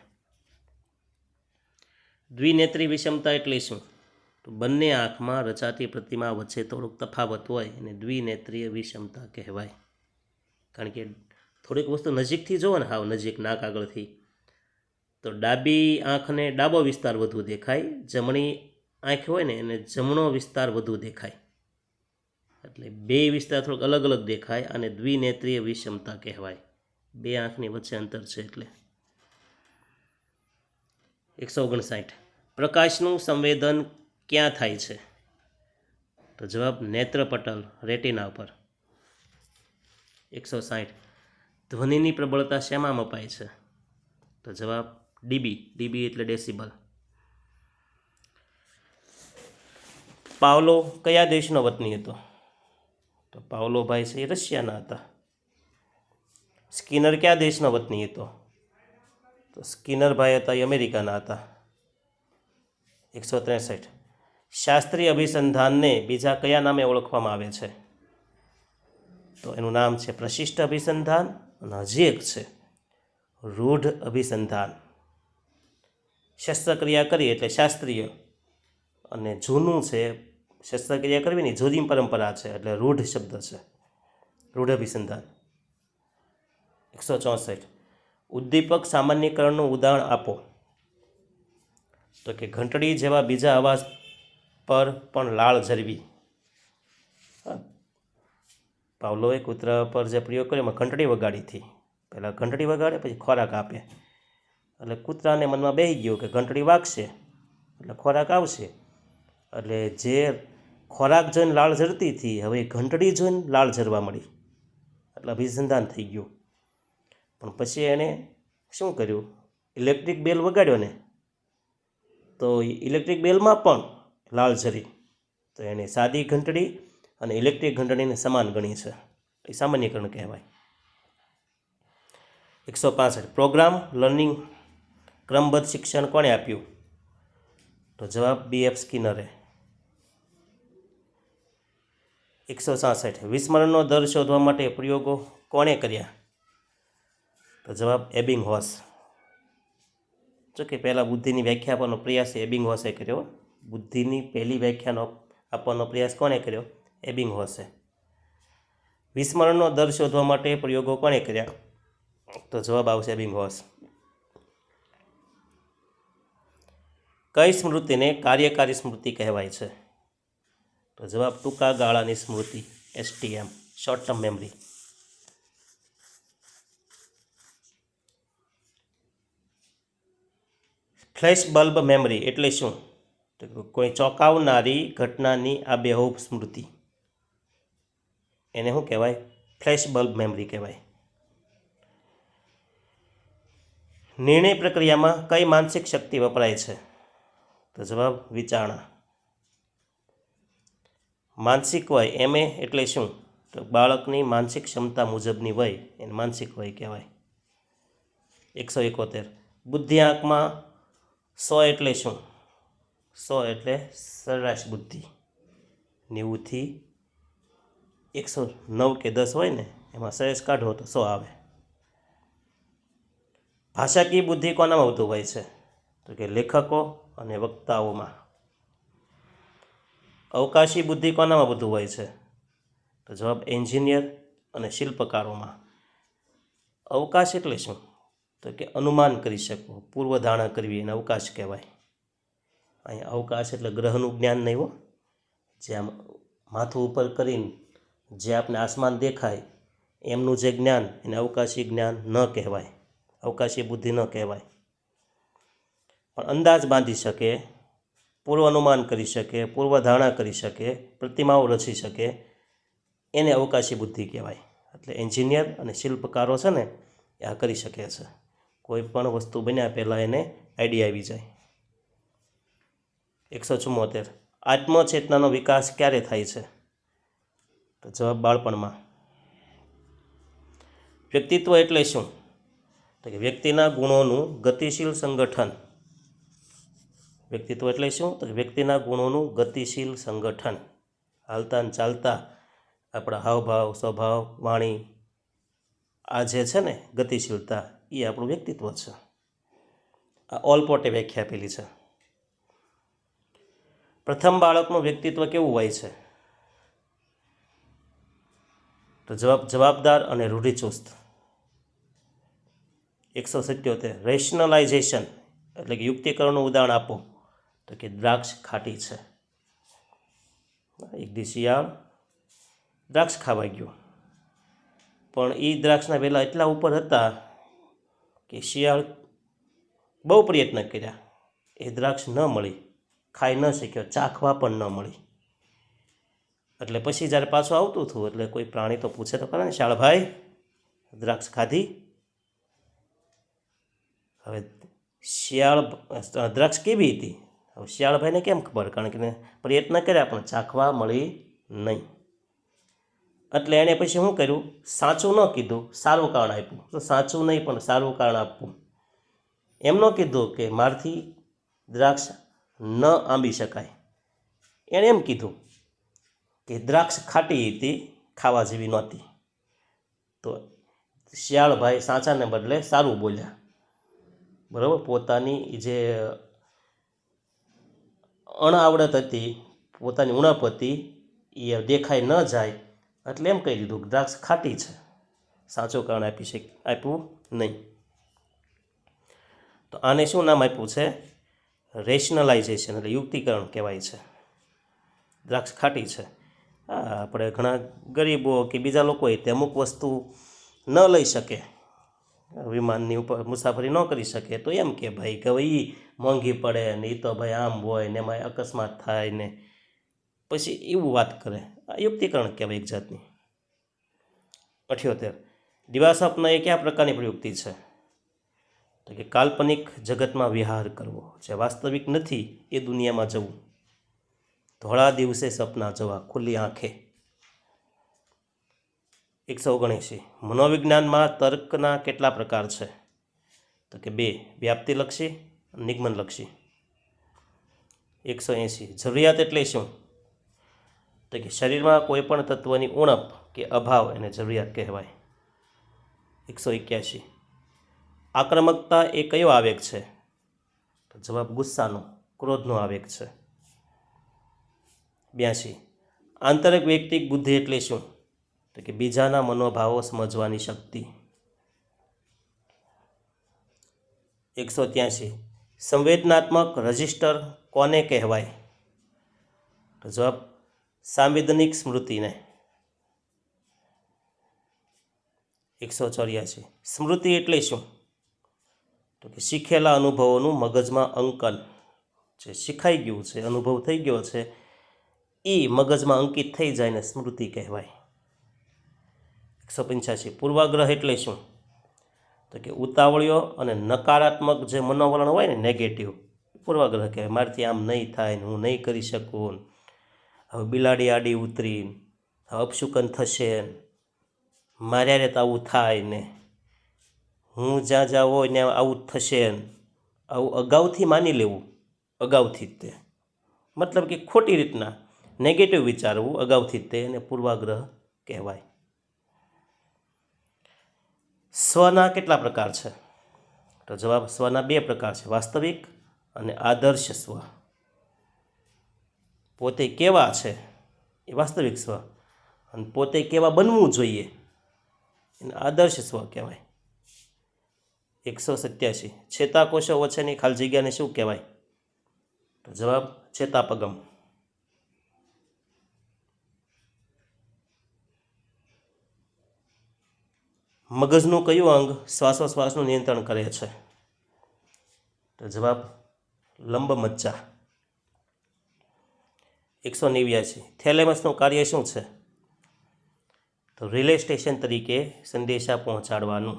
દ્વિનેત્રી વિષમતા એટલે શું? તો બંને આંખમાં રચાતી પ્રતિમા વચ્ચે થોડોક તફાવત હોય અને દ્વિનેત્રીય વિષમતા કહેવાય. કારણ કે થોડીક વસ્તુ નજીકથી જુઓ ને, હાવ નજીક નાક આગળથી, તો ડાબી આંખને ડાબો વિસ્તાર વધુ દેખાય, જમણી આંખ હોય ને એને જમણો વિસ્તાર વધુ દેખાય. એટલે બે વિસ્તાર થોડોક અલગ અલગ દેખાય અને દ્વિનેત્રીય વિષમતા કહેવાય. બે આંખની વચ્ચે અંતર છે એટલે. 159. પ્રકાશનું સંવેદન ક્યાં થાય છે? તો જવાબ નેત્રપટલ રેટિના ઉપર. 160. ધ્વનિની પ્રબળતા શેમાં મપાય છે? તો જવાબ ડીબી. ડીબી એટલે ડેસિબલ. પાવલો કયા દેશનો વતની હતો? તો પાવલોભાઈ છે એ રશિયાના હતા. સ્કિનર કયા દેશનો વતની હતો? તો સ્કિનરભાઈ હતા એ અમેરિકાના હતા. 163. શાસ્ત્રીય અભિસંધાનને બીજા કયા નામે ઓળખવામાં આવે છે? તો એનું નામ છે પ્રશિષ્ટ અભિસંધાન, અને હજી એક છે રૂઢ અભિસંધાન. શસ્ત્રક્રિયા કરી એટલે શાસ્ત્રીય, અને જૂનું છે શસ્ત્રક્રિયા કરવીની જૂની પરંપરા છે એટલે રૂઢ શબ્દ છે, રૂઢ અભિસંધાન. 164. ઉદ્દીપક સામાન્યકરણનું ઉદાહરણ આપો. તો કે ઘંટડી જેવા બીજા અવાજ પર પણ લાળ ઝરવી. પાવલોએ કૂતરા પર જે પ્રયોગ કર્યો એમાં ઘંટડી વગાડી હતી. પહેલાં ઘંટડી વગાડે પછી ખોરાક આપે, એટલે કૂતરાને મનમાં બેસી ગયું કે ઘંટડી વાગશે એટલે ખોરાક આવશે. એટલે જે ખોરાક જોઈને લાળ ઝરતી હતી હવે ઘંટડી જોઈને લાળ ઝરવા મળી, એટલે અભિસંધાન થઈ ગયું. પણ પછી એણે શું કર્યું? ઇલેક્ટ્રિક બેલ વગાડ્યો ને, તો ઇલેક્ટ્રિક બેલમાં પણ લાળ ઝરી. તો એણે સાદી ઘંટડી અને ઇલેક્ટ્રિક ઘંટડીને સમાન ગણી છે, એ સામાન્યકરણ કહેવાય. 165. પ્રોગ્રામ લર્નિંગ ક્રમબદ્ધ શિક્ષણ કોણે આપ્યું? તો જવાબ BF સ્કિનરે. 166. વિસ્મરણનો દર શોધવા માટે પ્રયોગો કોણે કર્યા? તો જવાબ એબિંગહોસ. જો કે પહેલાં બુદ્ધિની વ્યાખ્યા આપવાનો પ્રયાસ એબિંગહોસે કર્યો. બુદ્ધિની પહેલી વ્યાખ્યાનો આપવાનો પ્રયાસ કોણે કર્યો? એબિંગહોસે. વિસ્મરણનો દર શોધવા માટે પ્રયોગો કોણે કર્યા? તો જવાબ આવશે એબિંગહોસ. કઈ સ્મૃતિને કાર્યકારી સ્મૃતિ કહેવાય છે? તો જવાબ ટૂંકા ગાળાની સ્મૃતિ, STM, short term memory. Flash bulb memory એટલે શું? તો કોઈ ચોંકાવનારી ઘટનાની આબેહૂબ સ્મૃતિ, એને શું કહેવાય? ફ્લેશ બલ્બ મેમરી કહેવાય. નિર્ણય પ્રક્રિયામાં કઈ માનસિક શક્તિ વપરાય છે? તો જવાબ વિચારણા. માનસિક વય MA એટલે શું? તો બાળકની માનસિક ક્ષમતા મુજબની વય એને માનસિક વય કહેવાય. 171. બુદ્ધિ આંકમાં 100 એટલે શું? 100 એટલે સરેરાશ બુદ્ધિ. 90થી 109 કે 10 હોય ને, એમાં સરેરાશ કાઢો તો 100 આવે. ભાષાકીય બુદ્ધિ કોનામાં વધુ હોય છે? તો કે લેખકો અને વક્તાઓમાં. અવકાશી બુદ્ધિ કોનામાં વધુ હોય છે? તો જવાબ એન્જિનિયર અને શિલ્પકારોમાં. અવકાશ એટલે શું? તો કે અનુમાન કરી શકો, પૂર્વધારણા કરવી એને અવકાશ કહેવાય. અહીંયા અવકાશ એટલે ગ્રહનું જ્ઞાન નહીં હો, જે આમ માથું ઉપર કરીને જે આપણે આસમાન દેખાય એમનું જે જ્ઞાન એને અવકાશી જ્ઞાન ન કહેવાય, અવકાશી બુદ્ધિ ન કહેવાય. પણ અંદાજ બાંધી શકે, પૂર્વ અનુમાન કરી શકે, પૂર્વધારણા કરી શકે, પ્રતિમાઓ રચી શકે, એને અવકાશી બુદ્ધિ કહેવાય. એટલે એન્જિનિયર અને શિલ્પકારો છે ને એ આ કરી શકે છે. કોઈ પણ વસ્તુ બન્યા પહેલાં એને આઈડિયા આવી જાય. 174. આત્મચેતનાનો વિકાસ ક્યારે થાય છે? તો જવાબ બાળપણમાં. વ્યક્તિત્વ એટલે શું? તો કે વ્યક્તિના ગુણોનું ગતિશીલ સંગઠન. વ્યક્તિત્વ એટલે શું? તો કે વ્યક્તિના ગુણોનું ગતિશીલ સંગઠન. હાલતા ને ચાલતા આપણા હાવભાવ, સ્વભાવ, વાણી, આ જે છે ને ગતિશીલતા, એ આપણું વ્યક્તિત્વ છે. આ ઓલપોર્ટે વ્યાખ્યા આપેલી છે. પ્રથમ બાળકનું વ્યક્તિત્વ કેવું હોય છે? તો જવાબદાર અને રૂઢિચુસ્ત. 177. રેશનલાઇઝેશન એટલે કે યુક્તિકરણનું ઉદાહરણ આપો. તો કે દ્રાક્ષ ખાટી છે. એક દી શિયાળ દ્રાક્ષ ખાવા ગયો, પણ એ દ્રાક્ષના વેલા એટલા ઉપર હતા કે શિયાળ બહુ પ્રયત્ન કર્યા એ દ્રાક્ષ ન મળી, ખાઈ ન શક્યો, ચાખવા પણ ન મળી. એટલે પછી જ્યારે પાછું આવતું હતું એટલે કોઈ પ્રાણી તો પૂછે તો ખરા ને, શાળભાઈ દ્રાક્ષ ખાધી? હવે શિયાળ દ્રાક્ષ કેવી હતી હવે શિયાળભાઈને કેમ ખબર, કારણ કે પ્રયત્ન કર્યા પણ ચાખવા મળી નહીં. એટલે એણે પછી શું કર્યું, સાચું ન કીધું, સારું કારણ આપ્યું. તો સાચું નહીં પણ સારું કારણ આપવું. એમ ન કીધું કે મારથી દ્રાક્ષ ન આંબી શકાય, એણે એમ કીધું કે દ્રાક્ષ ખાટી હતી, ખાવા જેવી નહોતી. તો શિયાળભાઈ સાચાને બદલે સારું બોલ્યા. બરાબર, પોતાની જે અણઆવડત હતી, પોતાની ઉણપ હતી એ દેખાઈ ન જાય એટલે એમ કહી દીધું કે દ્રાક્ષ ખાટી છે, સાચું કારણ આપ્યું નહીં. તો આને શું નામ આપ્યું છે? રેશનલાઇઝેશન, એટલે યુક્તિકરણ કહેવાય છે. દ્રાક્ષ ખાટી છે. હા, આપણે ઘણા ગરીબો કે બીજા લોકો હોય તે અમુક વસ્તુ ન લઈ શકે, વિમાનની ઉપર મુસાફરી ન કરી શકે, તો એમ કે ભાઈ કે એ મોંઘી પડે ને એ તો ભાઈ આમ હોય ને એમાં અકસ્માત થાય ને પછી એવું વાત કરે. આ યુક્તિકરણ કહેવાય એક જાતની. 78 દિવાસ્વપ્ન એ કયા પ્રકારની પ્રયુક્તિ છે? તો કે કાલ્પનિક જગતમાં વિહાર કરવો, જે વાસ્તવિક નથી એ દુનિયામાં જવું, ધોળા દિવસે સપના જોવા ખુલ્લી આંખે. 179 મનોવિજ્ઞાનમાં તર્કના કેટલા પ્રકાર છે? તો કે 2, વ્યાપ્તિલક્ષી અને નિગમનલક્ષી. 180 જરૂરિયાત એટલે શું? તો કે શરીરમાં કોઈ પણ તત્વની ઉણપ કે અભાવ એને જરૂરિયાત કહેવાય. 181 આક્રમકતા એ કયો આવેગ છે? તો જવાબ ગુસ્સાનો, ક્રોધનો આવેગ છે. 82 આંતરિક વૈયક્તિક બુદ્ધિ એટલે શું? તો કે બીજાના મનોભાવો સમજવાની શક્તિ. 183 સંવેદનાત્મક રજિસ્ટર કોને કહેવાય? તો જવાબ સાંવેદનિક સ્મૃતિને. 184 સ્મૃતિ એટલે શું? તો કે શીખેલા અનુભવોનું મગજમાં અંકન, જે શીખાઈ ગયું છે, અનુભવ થઈ ગયો છે એ મગજમાં અંકિત થઈ જાય ને સ્મૃતિ કહેવાય. 185 પૂર્વાગ્રહ એટલે શું? તો કે ઉતાવળિયો અને નકારાત્મક જે મનોવલણ હોય ને, નેગેટિવ, પૂર્વાગ્રહ કહેવાય. મારાથી આમ નહીં થાય ને હું નહીં કરી શકું, હવે બિલાડી આડી ઉતરી, હવે અપશુકન થશે, માર્યા રે તો આવું થાય ને, હું જ્યાં જ્યાં હોય ને આવું થશે, આવું અગાઉથી માની લેવું, અગાઉથી જ તે, મતલબ કે ખોટી રીતના નેગેટિવ વિચારવું અગાઉથી જ તે, એને પૂર્વાગ્રહ કહેવાય. સ્વના કેટલા પ્રકાર છે? તો જવાબ સ્વના 2 પ્રકાર છે, વાસ્તવિક અને આદર્શ સ્વ. પોતે કેવા છે એ વાસ્તવિક સ્વ, અને પોતે કેવા બનવું જોઈએ એને આદર્શ સ્વ કહેવાય. 187 ચેતાકોષો વચ્ચેની ખાલી જગ્યાને શું કહેવાય? તો જવાબ ચેતાપગમ. મગજનું કયું અંગ શ્વાસોશ્વાસનું નિયંત્રણ કરે છે? તો જવાબ લંબમજ્જા. 189 થેલેમસનું કાર્ય શું છે? તો રિલે સ્ટેશન તરીકે સંદેશા પહોંચાડવાનું.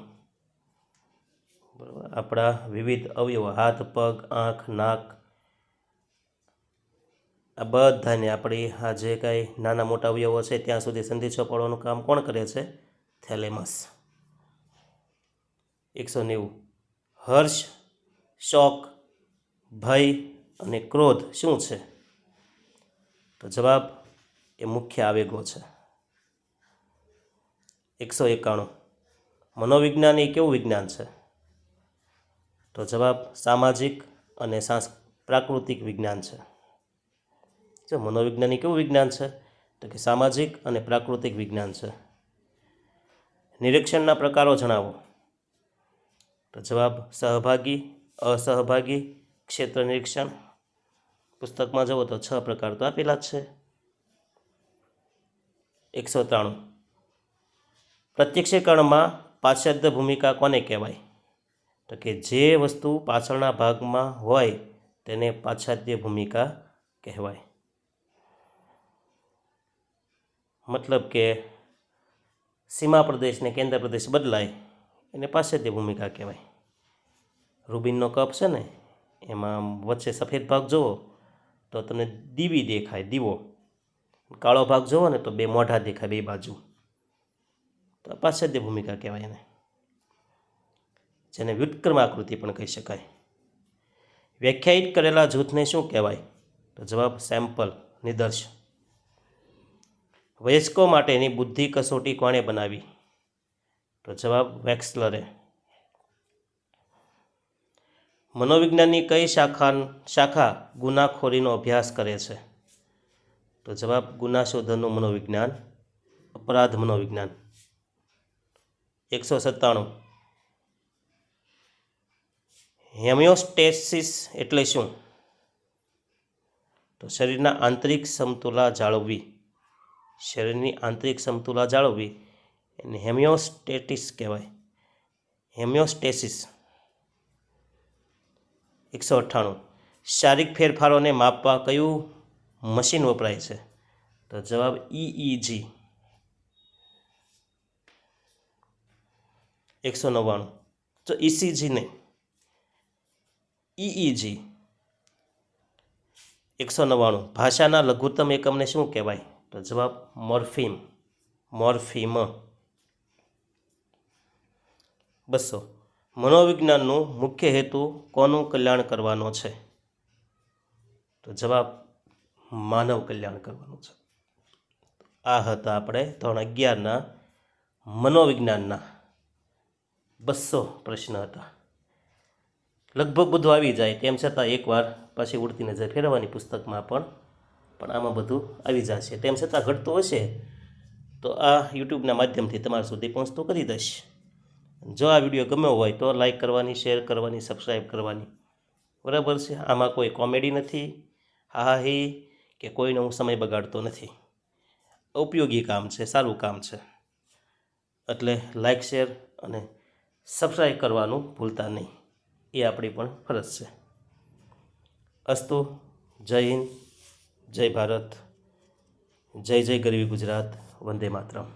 બરાબર, આપણા વિવિધ અવયવો, હાથ, પગ, આંખ, નાક, આ બધાને આપણી આ જે કાંઈ નાના મોટા અવયવો છે ત્યાં સુધી સંદેશો પાડવાનું કામ કોણ કરે છે? થેલેમસ. 190 હર્ષ, શોક, ભય અને ક્રોધ શું છે? તો જવાબ એ મુખ્ય આવેગો છે. 191 મનોવિજ્ઞાન એ કેવું વિજ્ઞાન છે? તો જવાબ સામાજિક અને પ્રાકૃતિક વિજ્ઞાન છે. જો મનોવિજ્ઞાન એ કેવું વિજ્ઞાન છે? તો કે સામાજિક અને પ્રાકૃતિક વિજ્ઞાન છે. નિરીક્ષણના પ્રકારો જણાવો. તો જવાબ સહભાગી, અસહભાગી, ક્ષેત્ર નિરીક્ષણ. પુસ્તકમાં જુઓ તો 6 પ્રકાર તો આપેલા જ છે. 193 પ્રત્યક્ષીકરણમાં પાશ્ચાત્ય ભૂમિકા કોને કહેવાય? તો કે જે વસ્તુ પાછળના ભાગમાં હોય તેને પાશ્ચાત્ય ભૂમિકા કહેવાય. મતલબ કે સીમા પ્રદેશ ને કેન્દ્ર પ્રદેશ બદલાય એને પાશ્ચાત્ય ભૂમિકા કહેવાય. રૂબિનનો કપ છે ને, એમાં વચ્ચે સફેદ ભાગ જુઓ તો તમને દીવી દેખાય, દીવો. કાળો ભાગ જુઓ ને તો બે મોઢા દેખાય બે બાજુ, તો પાશ્ચાત્ય ભૂમિકા કહેવાય એને, જેને વ્યુત્ક્રમ આકૃતિ પણ કહી શકાય. વ્યાખ્યાયિત કરેલા જૂથને શું કહેવાય? તો જવાબ સેમ્પલ, નિદર્શ. વયસ્કો માટેની બુદ્ધિ કસોટી કોણે બનાવી? તો જવાબ વેક્સલરે. મનોવિજ્ઞાનની કઈ શાખા ગુનાખોરીનો અભ્યાસ કરે છે? તો જવાબ ગુનાશોધનનું મનોવિજ્ઞાન, અપરાધ મનોવિજ્ઞાન. 197. હેમિયોસ્ટેસિસ એટલે શું? તો શરીરના આંતરિક સમતુલા જાળવવી. શરીરની આંતરિક સમતુલા જાળવવી એને હેમિયોસ્ટેટિસ કહેવાય, હેમિયોસ્ટેસિસ. 198. શારીરિક ફેરફારોને માપવા કયું મશીન વપરાય છે? તો જવાબ EEG. 199. તો ECG નહીં, EEG. 199. ભાષાના લઘુત્તમ એકમને શું કહેવાય? તો જવાબ મોર્ફીમ, મોર્ફીમ. 200. મનોવિજ્ઞાનનું મુખ્ય હેતુ કોનું કલ્યાણ કરવાનો છે? તો જવાબ માનવ કલ્યાણ કરવાનું છે. આ હતા આપણે ધોરણ 11ના મનોવિજ્ઞાનના 200 પ્રશ્ન હતા. લગભગ બધું આવી જાય, તેમ છતાં એકવાર પાછી ઉડતી નજર ફેરવવાની પુસ્તકમાં પણ આમાં બધું આવી જશે. તેમ છતાં ઘટતું હશે તો આ યુટ્યુબના માધ્યમથી તમારા સુધી પહોંચતું કરી દઈશ. જો આ વિડીયો ગમ્યો હોય તો લાઈક કરવાની, શેર કરવાની, સબસ્ક્રાઈબ કરવાની. બરાબર છે? આમાં કોઈ કોમેડી નથી, હાહી કે કોઈનો હું સમય બગાડતો નથી. ઉપયોગી કામ છે, સારું કામ છે. એટલે લાઈક, શેર અને સબસ્ક્રાઈબ કરવાનું ભૂલતા નહીં, એ આપણી પણ ફરજ છે. અસ્તુ. જય હિન્દ, જય ભારત, જય જય ગરવી ગુજરાત, વંદે માતરમ.